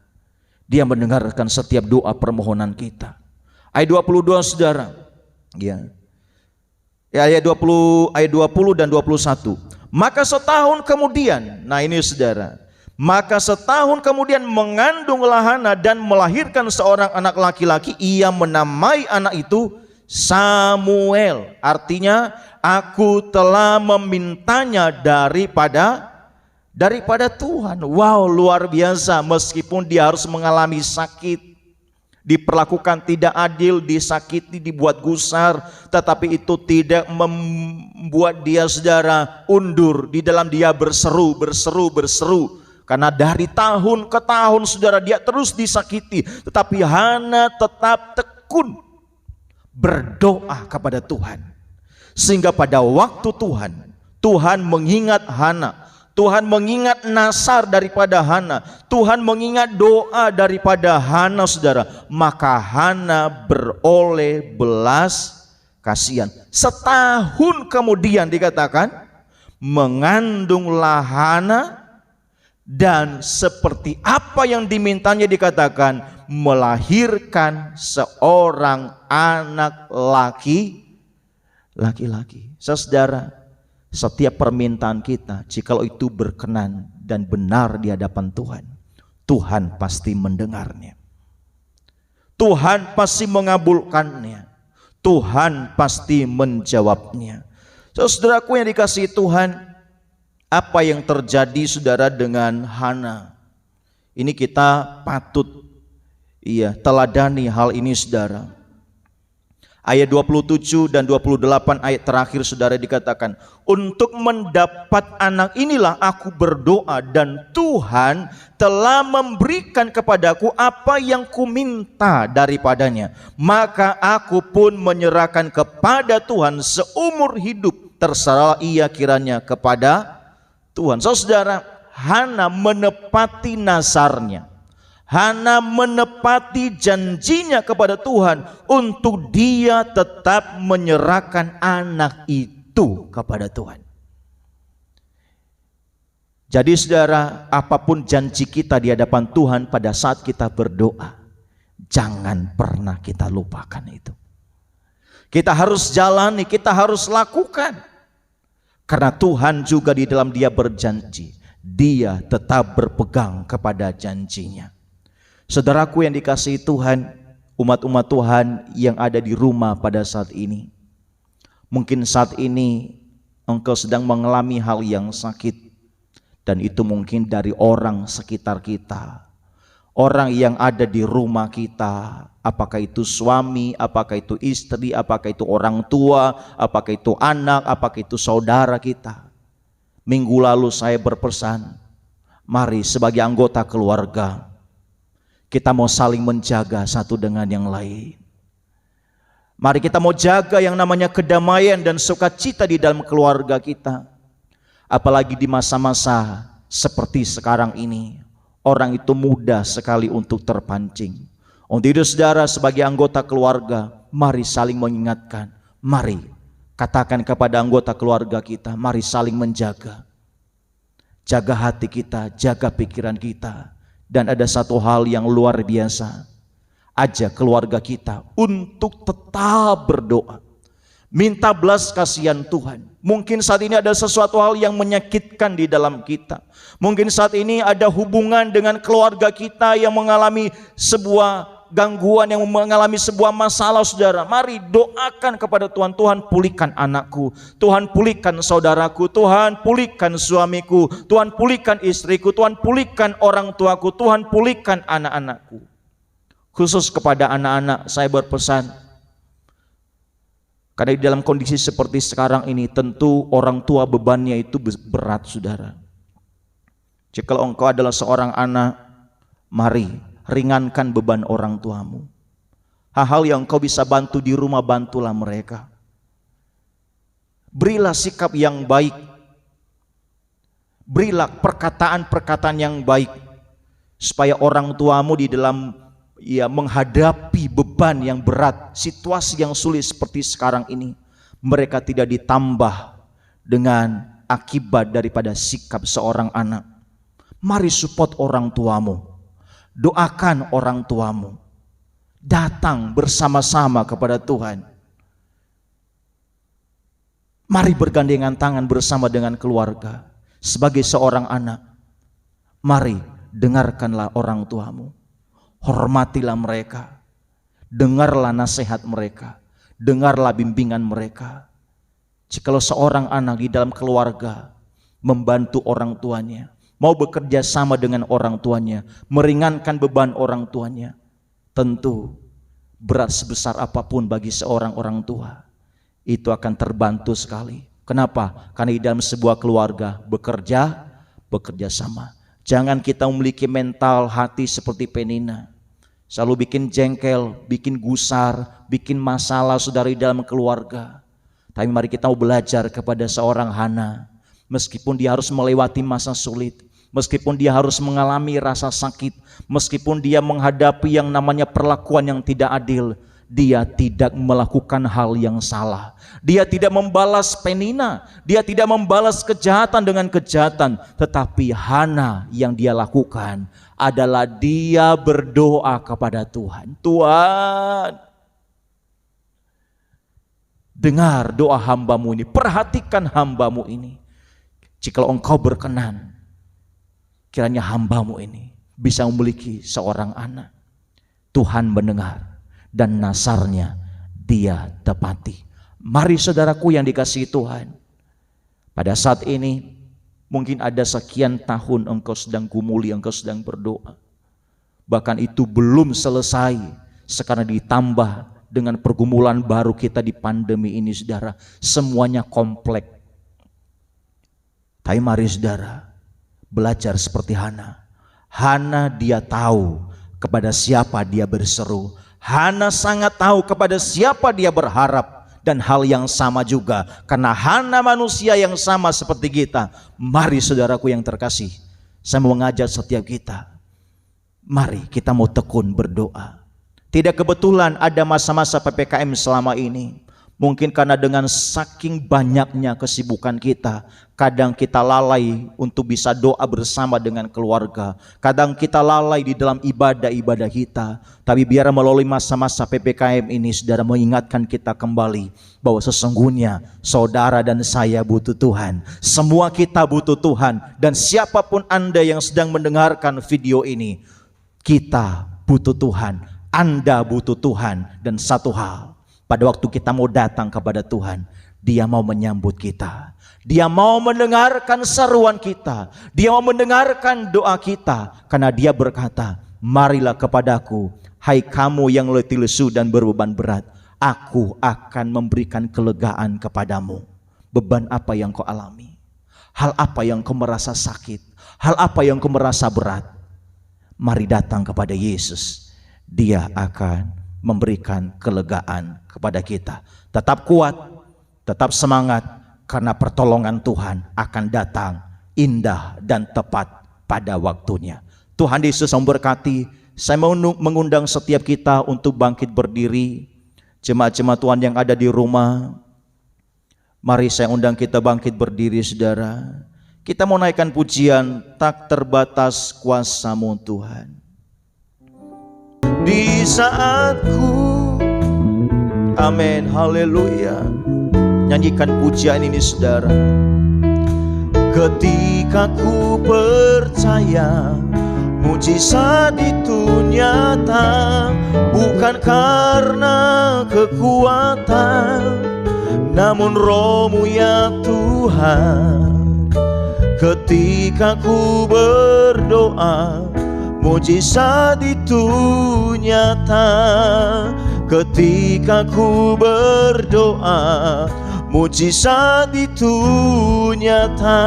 Dia mendengarkan setiap doa permohonan kita. Ayat 22 saudara. Ya, ayat 20 dan 21. Maka setahun kemudian, nah ini saudara, maka setahun kemudian mengandunglah Hana dan melahirkan seorang anak laki-laki. Ia menamai anak itu Samuel. Artinya, aku telah memintanya daripada Tuhan. Wow, luar biasa. Meskipun dia harus mengalami sakit, diperlakukan tidak adil, disakiti, dibuat gusar, tetapi itu tidak membuat dia saudara undur. Di dalam dia berseru. Karena dari tahun ke tahun saudara dia terus disakiti, tetapi Hana tetap tekun berdoa kepada Tuhan. Sehingga pada waktu Tuhan mengingat Hana, Tuhan mengingat nasar daripada Hana, Tuhan mengingat doa daripada Hana saudara, maka Hana beroleh belas kasihan. Setahun kemudian dikatakan mengandunglah Hana, dan seperti apa yang dimintanya dikatakan melahirkan seorang anak laki-laki. Saudara, setiap permintaan kita, jikalau itu berkenan dan benar di hadapan Tuhan, Tuhan pasti mendengarnya. Tuhan pasti mengabulkannya. Tuhan pasti menjawabnya. Saudaraku yang dikasihi Tuhan, apa yang terjadi saudara dengan Hana. Ini kita patut teladani hal ini saudara. Ayat 27 dan 28 ayat terakhir saudara dikatakan, untuk mendapat anak inilah aku berdoa dan Tuhan telah memberikan kepadaku apa yang kuminta daripadanya. Maka aku pun menyerahkan kepada Tuhan seumur hidup, terserah ia kiranya kepada Tuhan. Saudara, Hana menepati nazarnya. Hana menepati janjinya kepada Tuhan untuk dia tetap menyerahkan anak itu kepada Tuhan. Jadi saudara, apapun janji kita di hadapan Tuhan pada saat kita berdoa, jangan pernah kita lupakan itu. Kita harus jalani, kita harus lakukan. Karena Tuhan juga di dalam dia berjanji, dia tetap berpegang kepada janjinya. Saudaraku yang dikasihi Tuhan, umat-umat Tuhan yang ada di rumah pada saat ini, mungkin saat ini engkau sedang mengalami hal yang sakit, dan itu mungkin dari orang sekitar kita, orang yang ada di rumah kita, apakah itu suami, apakah itu istri, apakah itu orang tua, apakah itu anak, apakah itu saudara kita. Minggu lalu saya berpesan, mari sebagai anggota keluarga, kita mau saling menjaga satu dengan yang lain. Mari kita mau jaga yang namanya kedamaian dan sukacita di dalam keluarga kita. Apalagi di masa-masa seperti sekarang ini, orang itu mudah sekali untuk terpancing. Untuk itu saudara, sebagai anggota keluarga, mari saling mengingatkan. Mari katakan kepada anggota keluarga kita, mari saling menjaga. Jaga hati kita, jaga pikiran kita. Dan ada satu hal yang luar biasa, ajak keluarga kita untuk tetap berdoa, minta belas kasihan Tuhan. Mungkin saat ini ada sesuatu hal yang menyakitkan di dalam kita. Mungkin saat ini ada hubungan dengan keluarga kita yang mengalami sebuah gangguan, yang mengalami sebuah masalah saudara. Mari doakan kepada Tuhan. Tuhan pulihkan anakku, Tuhan pulihkan saudaraku, Tuhan pulihkan suamiku, Tuhan pulihkan istriku, Tuhan pulihkan orang tuaku, Tuhan pulihkan anak-anakku. Khusus kepada anak-anak saya berpesan, karena di dalam kondisi seperti sekarang ini tentu orang tua bebannya itu berat saudara. Jika engkau adalah seorang anak, mari ringankan beban orang tuamu. Hal-hal yang kau bisa bantu di rumah, bantulah mereka. Berilah sikap yang baik, berilah perkataan-perkataan yang baik, supaya orang tuamu di dalam menghadapi beban yang berat, situasi yang sulit seperti sekarang ini, mereka tidak ditambah dengan akibat daripada sikap seorang anak. Mari support orang tuamu, doakan orang tuamu, datang bersama-sama kepada Tuhan. Mari bergandengan tangan bersama dengan keluarga. Sebagai seorang anak, mari dengarkanlah orang tuamu, hormatilah mereka, dengarlah nasihat mereka, dengarlah bimbingan mereka. Jikalau seorang anak di dalam keluarga membantu orang tuanya, mau bekerja sama dengan orang tuanya, meringankan beban orang tuanya, tentu berat sebesar apapun bagi seorang orang tua, itu akan terbantu sekali. Kenapa? Karena di dalam sebuah keluarga bekerja sama. Jangan kita memiliki mental hati seperti Penina, selalu bikin jengkel, bikin gusar, bikin masalah saudara di dalam keluarga. Tapi mari kita mau belajar kepada seorang Hana. Meskipun dia harus melewati masa sulit, meskipun dia harus mengalami rasa sakit, meskipun dia menghadapi yang namanya perlakuan yang tidak adil, dia tidak melakukan hal yang salah. Dia tidak membalas Penina, dia tidak membalas kejahatan dengan kejahatan. Tetapi Hana yang dia lakukan adalah dia berdoa kepada Tuhan. Tuhan, dengar doa hambamu ini, perhatikan hambamu ini. Jikalau engkau berkenan, kiranya hambamu ini bisa memiliki seorang anak. Tuhan mendengar dan nasarnya dia tepati. Mari saudaraku yang dikasihi Tuhan, pada saat ini Mungkin ada sekian tahun engkau sedang gumuli, engkau sedang berdoa. Bahkan itu belum selesai, sekarang ditambah dengan pergumulan baru kita di pandemi ini, saudara. Semuanya kompleks. Tapi mari saudara, belajar seperti Hana. Hana dia tahu kepada siapa dia berseru. Hana sangat tahu kepada siapa dia berharap. Dan hal yang sama juga, karena Hana manusia yang sama seperti kita. Mari saudaraku yang terkasih, saya mau mengajak setiap kita, mari kita mau tekun berdoa. Tidak kebetulan ada masa-masa PPKM selama ini. Mungkin karena dengan saking banyaknya kesibukan kita, kadang kita lalai untuk bisa doa bersama dengan keluarga. Kadang kita lalai di dalam ibadah-ibadah kita. Tapi biar melalui masa-masa PPKM ini, saudara, mengingatkan kita kembali bahwa sesungguhnya saudara dan saya butuh Tuhan. Semua kita butuh Tuhan. Dan siapapun Anda yang sedang mendengarkan video ini, kita butuh Tuhan. Anda butuh Tuhan. Dan satu hal, pada waktu kita mau datang kepada Tuhan, Dia mau menyambut kita. Dia mau mendengarkan seruan kita. Dia mau mendengarkan doa kita. Karena Dia berkata, marilah kepadaku, hai kamu yang letih lesu dan berbeban berat. Aku akan memberikan kelegaan kepadamu. Beban apa yang kau alami? Hal apa yang kau merasa sakit? Hal apa yang kau merasa berat? Mari datang kepada Yesus. Dia akan memberikan kelegaan kepada kita. Tetap kuat, tetap semangat, karena pertolongan Tuhan akan datang indah dan tepat pada waktunya. Tuhan Yesus memberkati. Saya mau mengundang setiap kita untuk bangkit berdiri. Jemaat-jemaat Tuhan yang ada di rumah, mari saya undang kita bangkit berdiri, saudara. Kita mau naikkan pujian, tak terbatas kuasa-Mu Tuhan. Di saatku, amin, haleluya. Nyanyikan pujian ini, saudara. Ketika ku percaya mujizat itu nyata, bukan karena kekuatan, namun Roh-Mu ya Tuhan. Ketika ku berdoa, mujizat itu nyata. Ketika ku berdoa, mujizat itu nyata.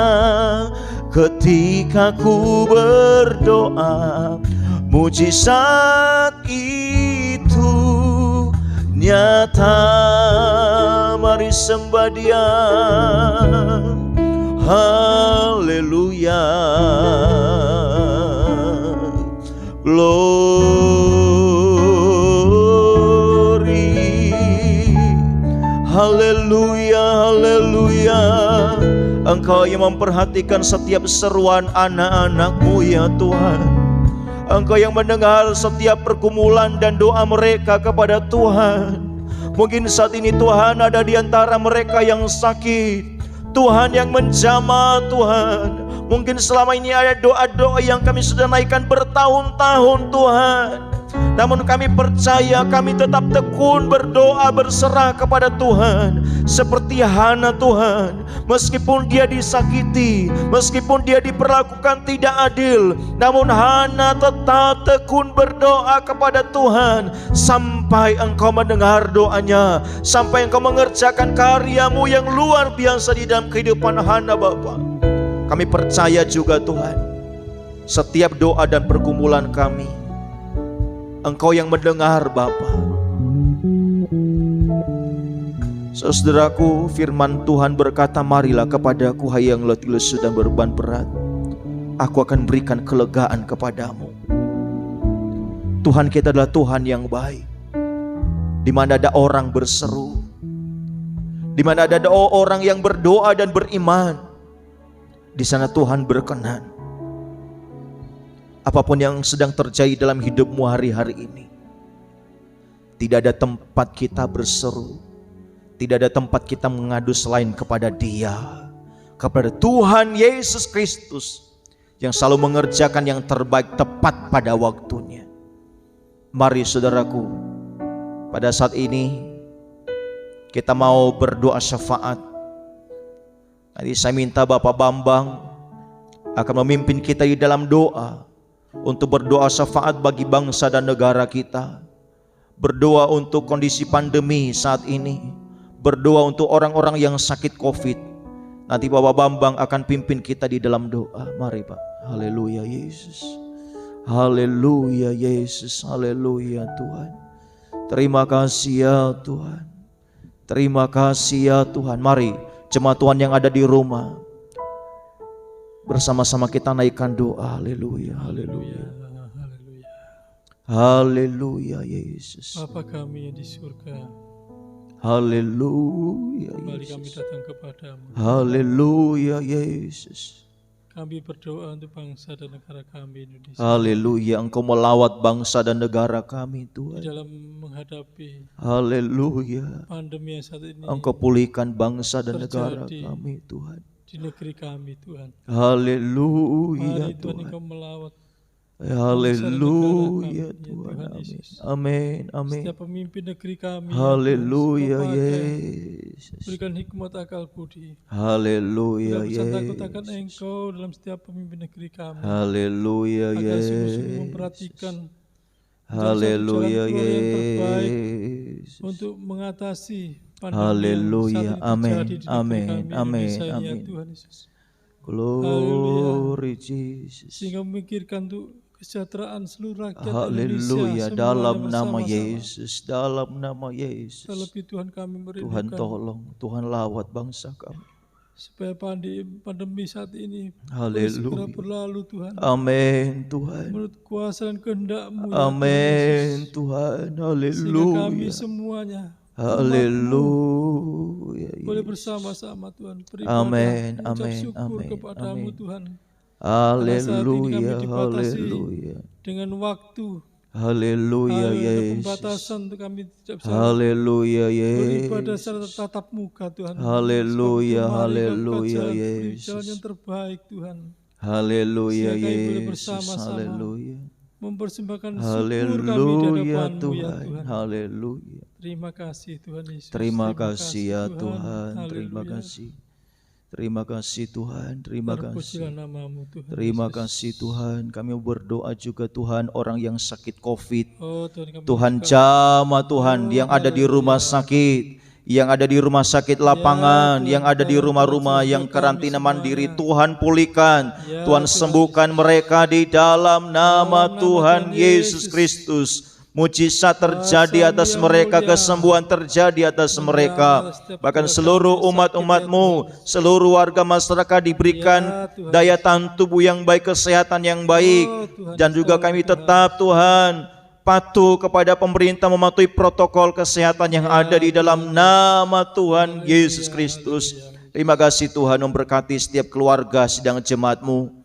Ketika ku berdoa, mujizat itu nyata. Mari sembah Dia. Haleluya. Glory, haleluya, haleluya. Engkau yang memperhatikan setiap seruan anak-anak-Mu ya Tuhan. Engkau yang mendengar setiap pergumulan dan doa mereka kepada Tuhan. Mungkin saat ini Tuhan ada di antara mereka yang sakit, Tuhan yang menjamah Tuhan. Mungkin selama ini ada doa-doa yang kami sudah naikkan bertahun-tahun Tuhan. Namun kami percaya, kami tetap tekun berdoa berserah kepada Tuhan. Seperti Hana Tuhan, meskipun dia disakiti, meskipun dia diperlakukan tidak adil, namun Hana tetap tekun berdoa kepada Tuhan. Sampai Engkau mendengar doanya, sampai Engkau mengerjakan karya-Mu yang luar biasa di dalam kehidupan Hana Bapa. Kami percaya juga Tuhan, setiap doa dan pergumulan kami, Engkau yang mendengar Bapa. Saudaraku, firman Tuhan berkata, marilah kepadaku hai yang letih lesu dan berbeban berat, aku akan berikan kelegaan kepadamu. Tuhan kita adalah Tuhan yang baik. Di mana ada orang berseru, di mana ada orang yang berdoa dan beriman, di sana Tuhan berkenan. Apapun yang sedang terjadi dalam hidupmu hari-hari ini, tidak ada tempat kita berseru, tidak ada tempat kita mengadu selain kepada Dia, kepada Tuhan Yesus Kristus yang selalu mengerjakan yang terbaik tepat pada waktunya. Mari saudaraku, pada saat ini kita mau berdoa syafaat. Tadi saya minta Bapak Bambang akan memimpin kita di dalam doa, untuk berdoa syafaat bagi bangsa dan negara kita, berdoa untuk kondisi pandemi saat ini, berdoa untuk orang-orang yang sakit COVID. Nanti Bapak Bambang akan pimpin kita di dalam doa. Mari Pak. Haleluya Yesus. Haleluya Yesus. Haleluya Tuhan. Terima kasih ya Tuhan. Terima kasih ya Tuhan. Mari jemaat Tuhan yang ada di rumah, bersama-sama kita naikkan doa. Haleluya, haleluya, Haleluya. haleluya Yesus. Bapa kami yang di surga, Haleluya kembali kami Yesus. datang kepadamu. Haleluya Yesus. Kami berdoa untuk bangsa dan negara kami Indonesia. Haleluya, Engkau melawat bangsa dan negara kami Di Tuhan. dalam menghadapi Haleluya, pandemi yang saat ini Engkau pulihkan bangsa dan negara terjadi kami Tuhan. di negeri kami Tuhan. Haleluya Mari Tuhan Tuhan. Engkau melawat Haleluya bangsa dan negara kami, ya Tuhan. Tuhan Amin. Yesus. Amin. Amin. Setiap pemimpin negeri kami, Haleluya ya Tuhan, Yesus. berikan hikmat akal budi. Haleluya Tidak takut akan Yesus. Engkau dalam setiap pemimpin negeri kami. Haleluya Agar sungguh-sungguh Yesus. memperhatikan Haleluya jalan keluar yang terbaik Yesus. untuk mengatasi pandemi Haleluya. yang saat ini Amin. terjadi di negeri Amin. kami, Amin. Indonesia ini, ya Amin. Tuhan Yesus. Glory Jesus. Sehingga memikirkan untuk kesejahteraan seluruh rakyat Haleluya. Indonesia Dalam semuanya nama bersama-sama. Yesus. Dalam nama Yesus. Terlebih Tuhan kami Tuhan merindukan tolong. Tuhan lawat bangsa kami. supaya pandemi saat ini boleh segera Haleluya. berlalu Tuhan. Amin Tuhan. Menurut kuasa dan kehendak-Mu, ya Tuhan Amin Yesus. Tuhan. Sehingga kami Haleluya. semuanya Haleluya. boleh Yesus. bersama-sama Tuhan Amin, beribadah, mengucap amin, syukur amin, kepadamu amin. Tuhan. Haleluya. kami dibatasi Haleluya. Dengan waktu, Haleluya ada Yesus. pembatasan untuk kami tidak bisa Haleluya beribadah secara Yesus. tatap muka Tuhan. Haleluya, Sebab itu mari kami haleluya, beri Yesus. jalan yang terbaik Tuhan. Haleluya Sehingga kami boleh Yesus. bersama-sama Haleluya. Mempersembahkan syukur kami di Haleluya hadapan-Mu, ya Tuhan. Tuhan. Haleluya. Terima kasih Tuhan Yesus. Terima kasih ya Tuhan. Terima Haleluya. kasih. Terima kasih Tuhan. Terima Terpujilah kasih. namamu Tuhan Terima Yesus. kasih Tuhan. Kami berdoa juga Tuhan, orang yang sakit COVID. Oh Tuhan, kami Tuhan juga- jamah Tuhan, yang ada di rumah sakit, yang ada di rumah sakit lapangan, Tuhan, yang ada di Tuhan, rumah-rumah Tuhan, yang kami karantina semuanya. mandiri. Tuhan pulihkan, Ya, Tuhan Tuhan sembuhkan mereka di dalam nama nama Tuhan Tuhan Yesus Yesus. Kristus. Mujizat terjadi Kuasa-Mu atas yang mereka, mulia. kesembuhan terjadi atas mereka. atas setiap Bahkan keluarga seluruh kami sakit, umat-umat-Mu, ya Tuhan. seluruh warga masyarakat diberikan Ya, Tuhan. daya tahan tubuh yang baik, kesehatan yang baik. Oh, Tuhan, Dan juga tolong kami Tuhan. tetap Tuhan patuh kepada pemerintah, mematuhi protokol kesehatan yang ada di dalam nama Tuhan Yesus Kristus. Terima kasih Tuhan, memberkati setiap keluarga sidang jemaat-Mu.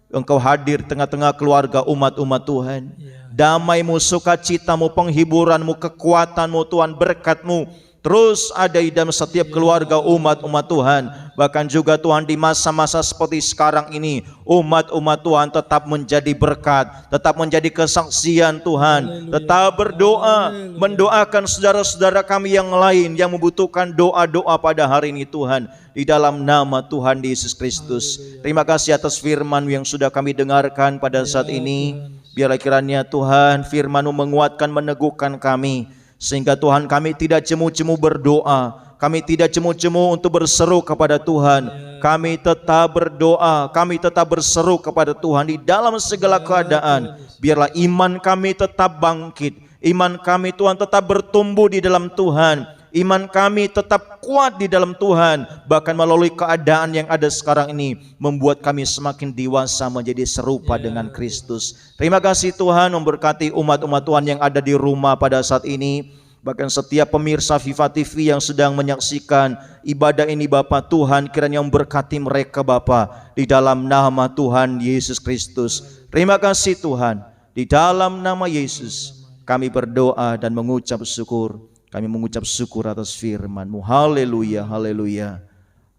Engkau hadir tengah-tengah keluarga umat-umat Tuhan. Damai-Mu, sukacita-Mu, penghiburan-Mu, kekuatan-Mu Tuhan, berkat-Mu terus ada di dalam setiap keluarga umat-umat Tuhan. Bahkan juga Tuhan di masa-masa seperti sekarang ini, umat-umat Tuhan tetap menjadi berkat, tetap menjadi kesaksian Tuhan. Tetap berdoa, mendoakan saudara-saudara kami yang lain yang membutuhkan doa-doa pada hari ini Tuhan. Di dalam nama Tuhan Yesus Kristus. Terima kasih atas firman yang sudah kami dengarkan pada saat ini. Biarlah kiranya Tuhan firman-Mu menguatkan, meneguhkan kami. Sehingga Tuhan kami tidak jemu-jemu berdoa. Kami tidak jemu-jemu untuk berseru kepada Tuhan. Kami tetap berdoa, kami tetap berseru kepada Tuhan di dalam segala keadaan. Biarlah iman kami tetap bangkit. Iman kami Tuhan tetap bertumbuh di dalam Tuhan. Iman kami tetap kuat di dalam Tuhan. Bahkan melalui keadaan yang ada sekarang ini membuat kami semakin dewasa menjadi serupa dengan Kristus. Terima kasih Tuhan, memberkati umat-umat Tuhan yang ada di rumah pada saat ini. Bahkan setiap pemirsa Viva TV yang sedang menyaksikan ibadah ini Bapa Tuhan, kiranya memberkati mereka Bapa di dalam nama Tuhan Yesus Kristus. Terima kasih Tuhan, di dalam nama Yesus kami berdoa dan mengucap syukur. Kami mengucap syukur atas firman-Mu. Haleluya, haleluya.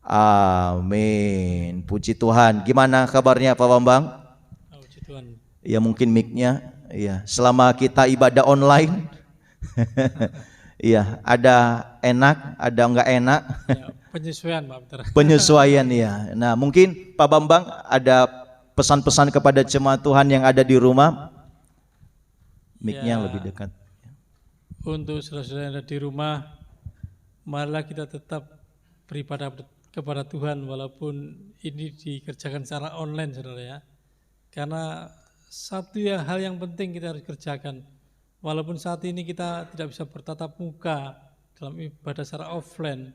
Amin. Puji Tuhan. Gimana kabarnya Pak Bambang? Oh, puji Tuhan. Ya mungkin mic-nya. Ya, selama kita ibadah online. Iya, ada enak, ada enggak enak. Ya, penyesuaian Pak Peter. Penyesuaian ya. Nah, mungkin Pak Bambang ada pesan-pesan kepada jemaat Tuhan yang ada di rumah. Mic-nya Ya. lebih dekat. Untuk saudara-saudara yang ada di rumah, marilah kita tetap beribadah kepada Tuhan walaupun ini dikerjakan secara online, saudara ya. Karena satu hal yang penting kita harus kerjakan. Walaupun saat ini kita tidak bisa bertatap muka dalam ibadah secara offline,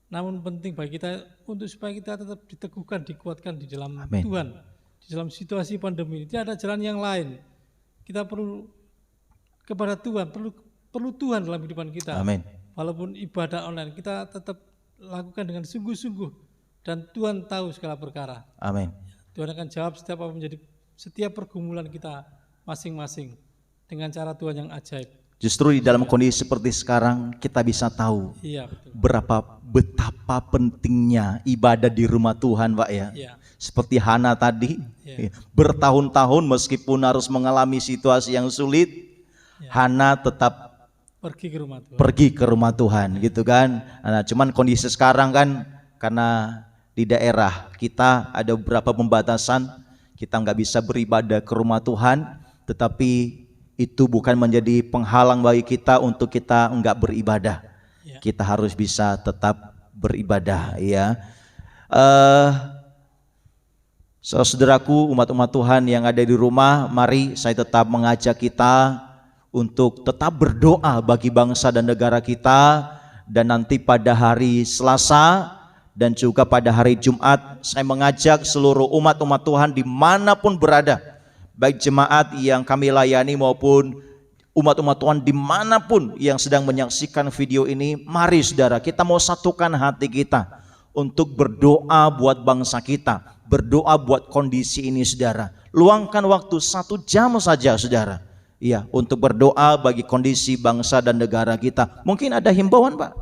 namun penting bagi kita untuk supaya kita tetap diteguhkan, dikuatkan di dalam Amin. Tuhan. Di dalam situasi pandemi ini tidak ada jalan yang lain. Kita perlu kepada Tuhan, perlu Tuhan dalam kehidupan kita. Amin. Walaupun ibadah online, kita tetap lakukan dengan sungguh-sungguh dan Tuhan tahu segala perkara. Amin. Tuhan akan jawab setiap apa menjadi setiap pergumulan kita masing-masing dengan cara Tuhan yang ajaib. Justru di dalam kondisi seperti sekarang kita bisa tahu Iya, betul. betapa pentingnya ibadah di rumah Tuhan, Pak ya. Iya. Seperti Hana tadi, Iya. bertahun-tahun meskipun harus mengalami situasi yang sulit, Hana tetap Pergi ke rumah Tuhan. pergi ke rumah Tuhan, gitu kan. Nah, cuman kondisi sekarang kan karena di daerah kita ada beberapa pembatasan, kita nggak bisa beribadah ke rumah Tuhan, tetapi itu bukan menjadi penghalang bagi kita untuk kita nggak beribadah. Ya. Kita harus bisa tetap beribadah, ya. Saudaraku, umat-umat Tuhan yang ada di rumah, mari saya tetap mengajak kita untuk tetap berdoa bagi bangsa dan negara kita. Dan nanti pada hari Selasa dan juga pada hari Jumat, saya mengajak seluruh umat-umat Tuhan dimanapun berada, baik jemaat yang kami layani maupun umat-umat Tuhan dimanapun yang sedang menyaksikan video ini, mari saudara, kita mau satukan hati kita untuk berdoa buat bangsa kita, berdoa buat kondisi ini saudara. Luangkan waktu 1 jam saja saudara, iya, untuk berdoa bagi kondisi bangsa dan negara kita. Mungkin ada himbauan Pak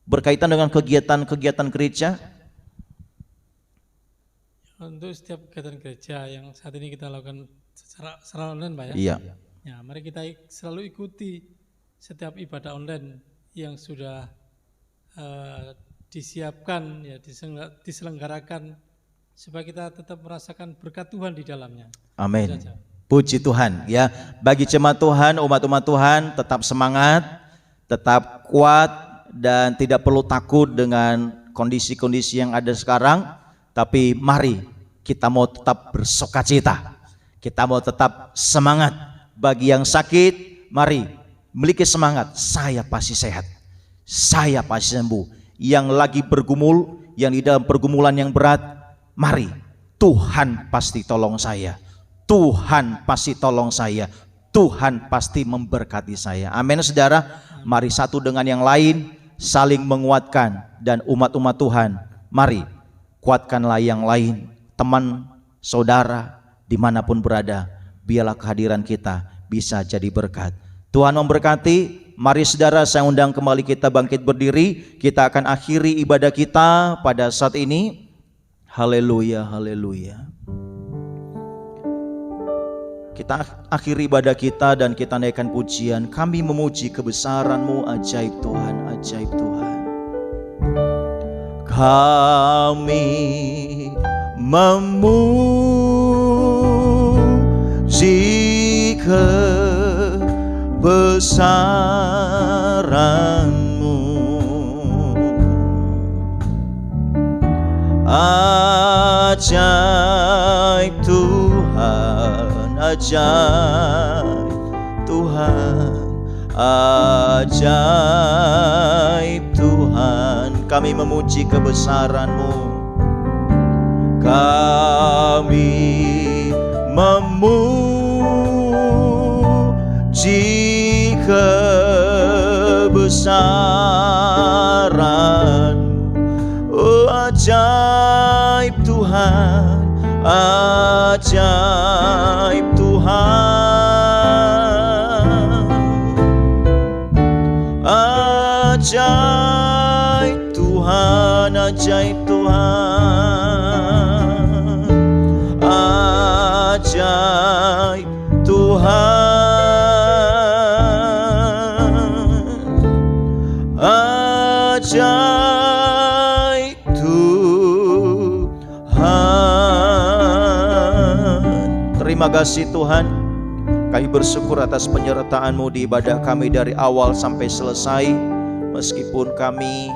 berkaitan dengan kegiatan-kegiatan gereja? Untuk setiap kegiatan gereja yang saat ini kita lakukan secara online, Pak ya. Iya. Ya, mari kita selalu ikuti setiap ibadah online yang sudah disiapkan, ya, diselenggarakan supaya kita tetap merasakan berkat Tuhan di dalamnya. Amin. Itu saja. Puji Tuhan, ya. Bagi jemaat Tuhan, umat-umat Tuhan, tetap semangat, tetap kuat, dan tidak perlu takut dengan kondisi-kondisi yang ada sekarang. Tapi mari kita mau tetap bersukacita, kita mau tetap semangat. Bagi yang sakit, mari miliki semangat, saya pasti sehat, saya pasti sembuh. Yang lagi bergumul, yang di dalam pergumulan yang berat, mari, Tuhan pasti tolong saya, Tuhan pasti tolong saya, Tuhan pasti memberkati saya. Amin saudara. Mari satu dengan yang lain saling menguatkan, dan umat-umat Tuhan, mari kuatkanlah yang lain, teman, saudara, dimanapun berada, biarlah kehadiran kita bisa jadi berkat. Tuhan memberkati. Mari saudara, saya undang kembali kita bangkit berdiri. Kita akan akhiri ibadah kita pada saat ini. Haleluya, haleluya. Kita akhiri ibadah kita dan kita naikkan pujian. Kami memuji kebesaran-Mu, ajaib Tuhan, ajaib Tuhan. Kami memuji kebesaran-Mu, ajaib Tuhan, ajaib Tuhan, ajaib Tuhan. Kami memuji kebesaran-Mu, kami memuji kebesaran-Mu. Oh, ajaib Tuhan, ajaib Tuhan, ajaib Tuhan, ajaib Tuhan, ajaib Tuhan, ajaib Tuhan. Terima kasih Tuhan. Kami bersyukur atas penyertaan-Mu di ibadah kami dari awal sampai selesai. Meskipun kami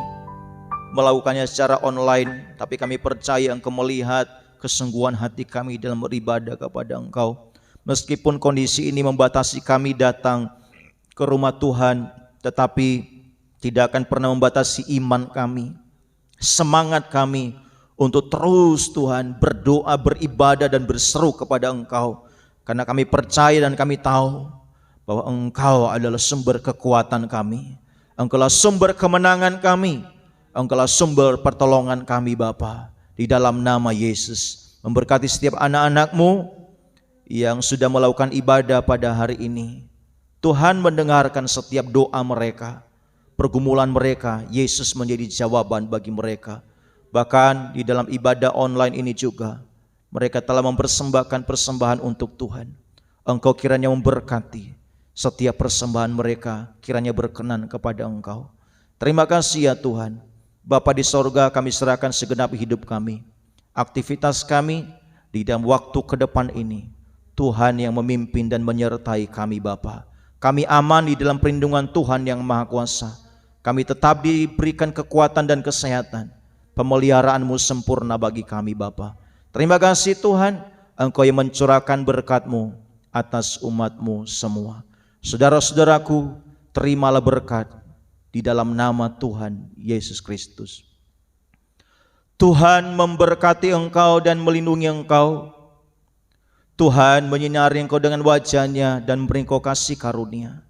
melakukannya secara online, tapi kami percaya Engkau melihat kesungguhan hati kami dalam beribadah kepada Engkau. Meskipun kondisi ini membatasi kami datang ke rumah Tuhan, tetapi tidak akan pernah membatasi iman kami, semangat kami untuk terus Tuhan berdoa, beribadah dan berseru kepada Engkau. Karena kami percaya dan kami tahu bahwa Engkau adalah sumber kekuatan kami. Engkaulah sumber kemenangan kami. Engkaulah sumber pertolongan kami Bapa. Di dalam nama Yesus, memberkati setiap anak-anak-Mu yang sudah melakukan ibadah pada hari ini. Tuhan mendengarkan setiap doa mereka, pergumulan mereka. Yesus menjadi jawaban bagi mereka. Bahkan di dalam ibadah online ini juga mereka telah mempersembahkan persembahan untuk Tuhan. Engkau kiranya memberkati setiap persembahan mereka, kiranya berkenan kepada Engkau. Terima kasih ya Tuhan. Bapa di sorga, kami serahkan segenap hidup kami, aktivitas kami di dalam waktu ke depan ini. Tuhan yang memimpin dan menyertai kami Bapa. Kami aman di dalam perlindungan Tuhan yang Maha Kuasa. Kami tetap diberikan kekuatan dan kesehatan. Pemeliharaan-Mu sempurna bagi kami Bapa. Terima kasih Tuhan, Engkau yang mencurahkan berkat-Mu atas umat-Mu semua. Saudara-saudaraku, terimalah berkat di dalam nama Tuhan Yesus Kristus. Tuhan memberkati engkau dan melindungi engkau. Tuhan menyinari engkau dengan wajah-Nya dan memberi engkau kasih karunia.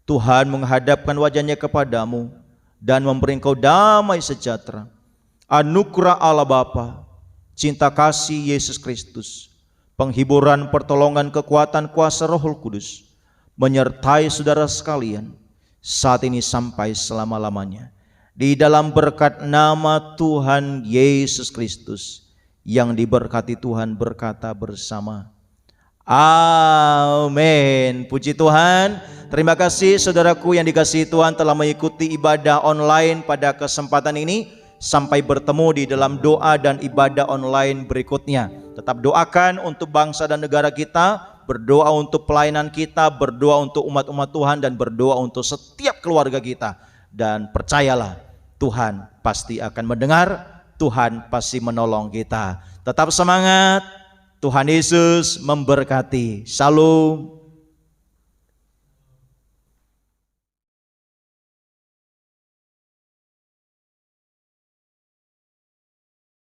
Tuhan menghadapkan wajah-Nya kepadamu dan memberi engkau damai sejahtera. Anugerah Allah Bapa, cinta kasih Yesus Kristus, penghiburan, pertolongan, kekuatan, kuasa Roh Kudus menyertai saudara sekalian saat ini sampai selama-lamanya. Di dalam berkat nama Tuhan Yesus Kristus, yang diberkati Tuhan berkata bersama, amin. Puji Tuhan. Terima kasih saudaraku yang dikasihi Tuhan telah mengikuti ibadah online pada kesempatan ini. Sampai bertemu di dalam doa dan ibadah online berikutnya. Tetap doakan untuk bangsa dan negara kita, berdoa untuk pelayanan kita, berdoa untuk umat-umat Tuhan, dan berdoa untuk setiap keluarga kita. Dan percayalah, Tuhan pasti akan mendengar, Tuhan pasti menolong kita. Tetap semangat, Tuhan Yesus memberkati. Shalom.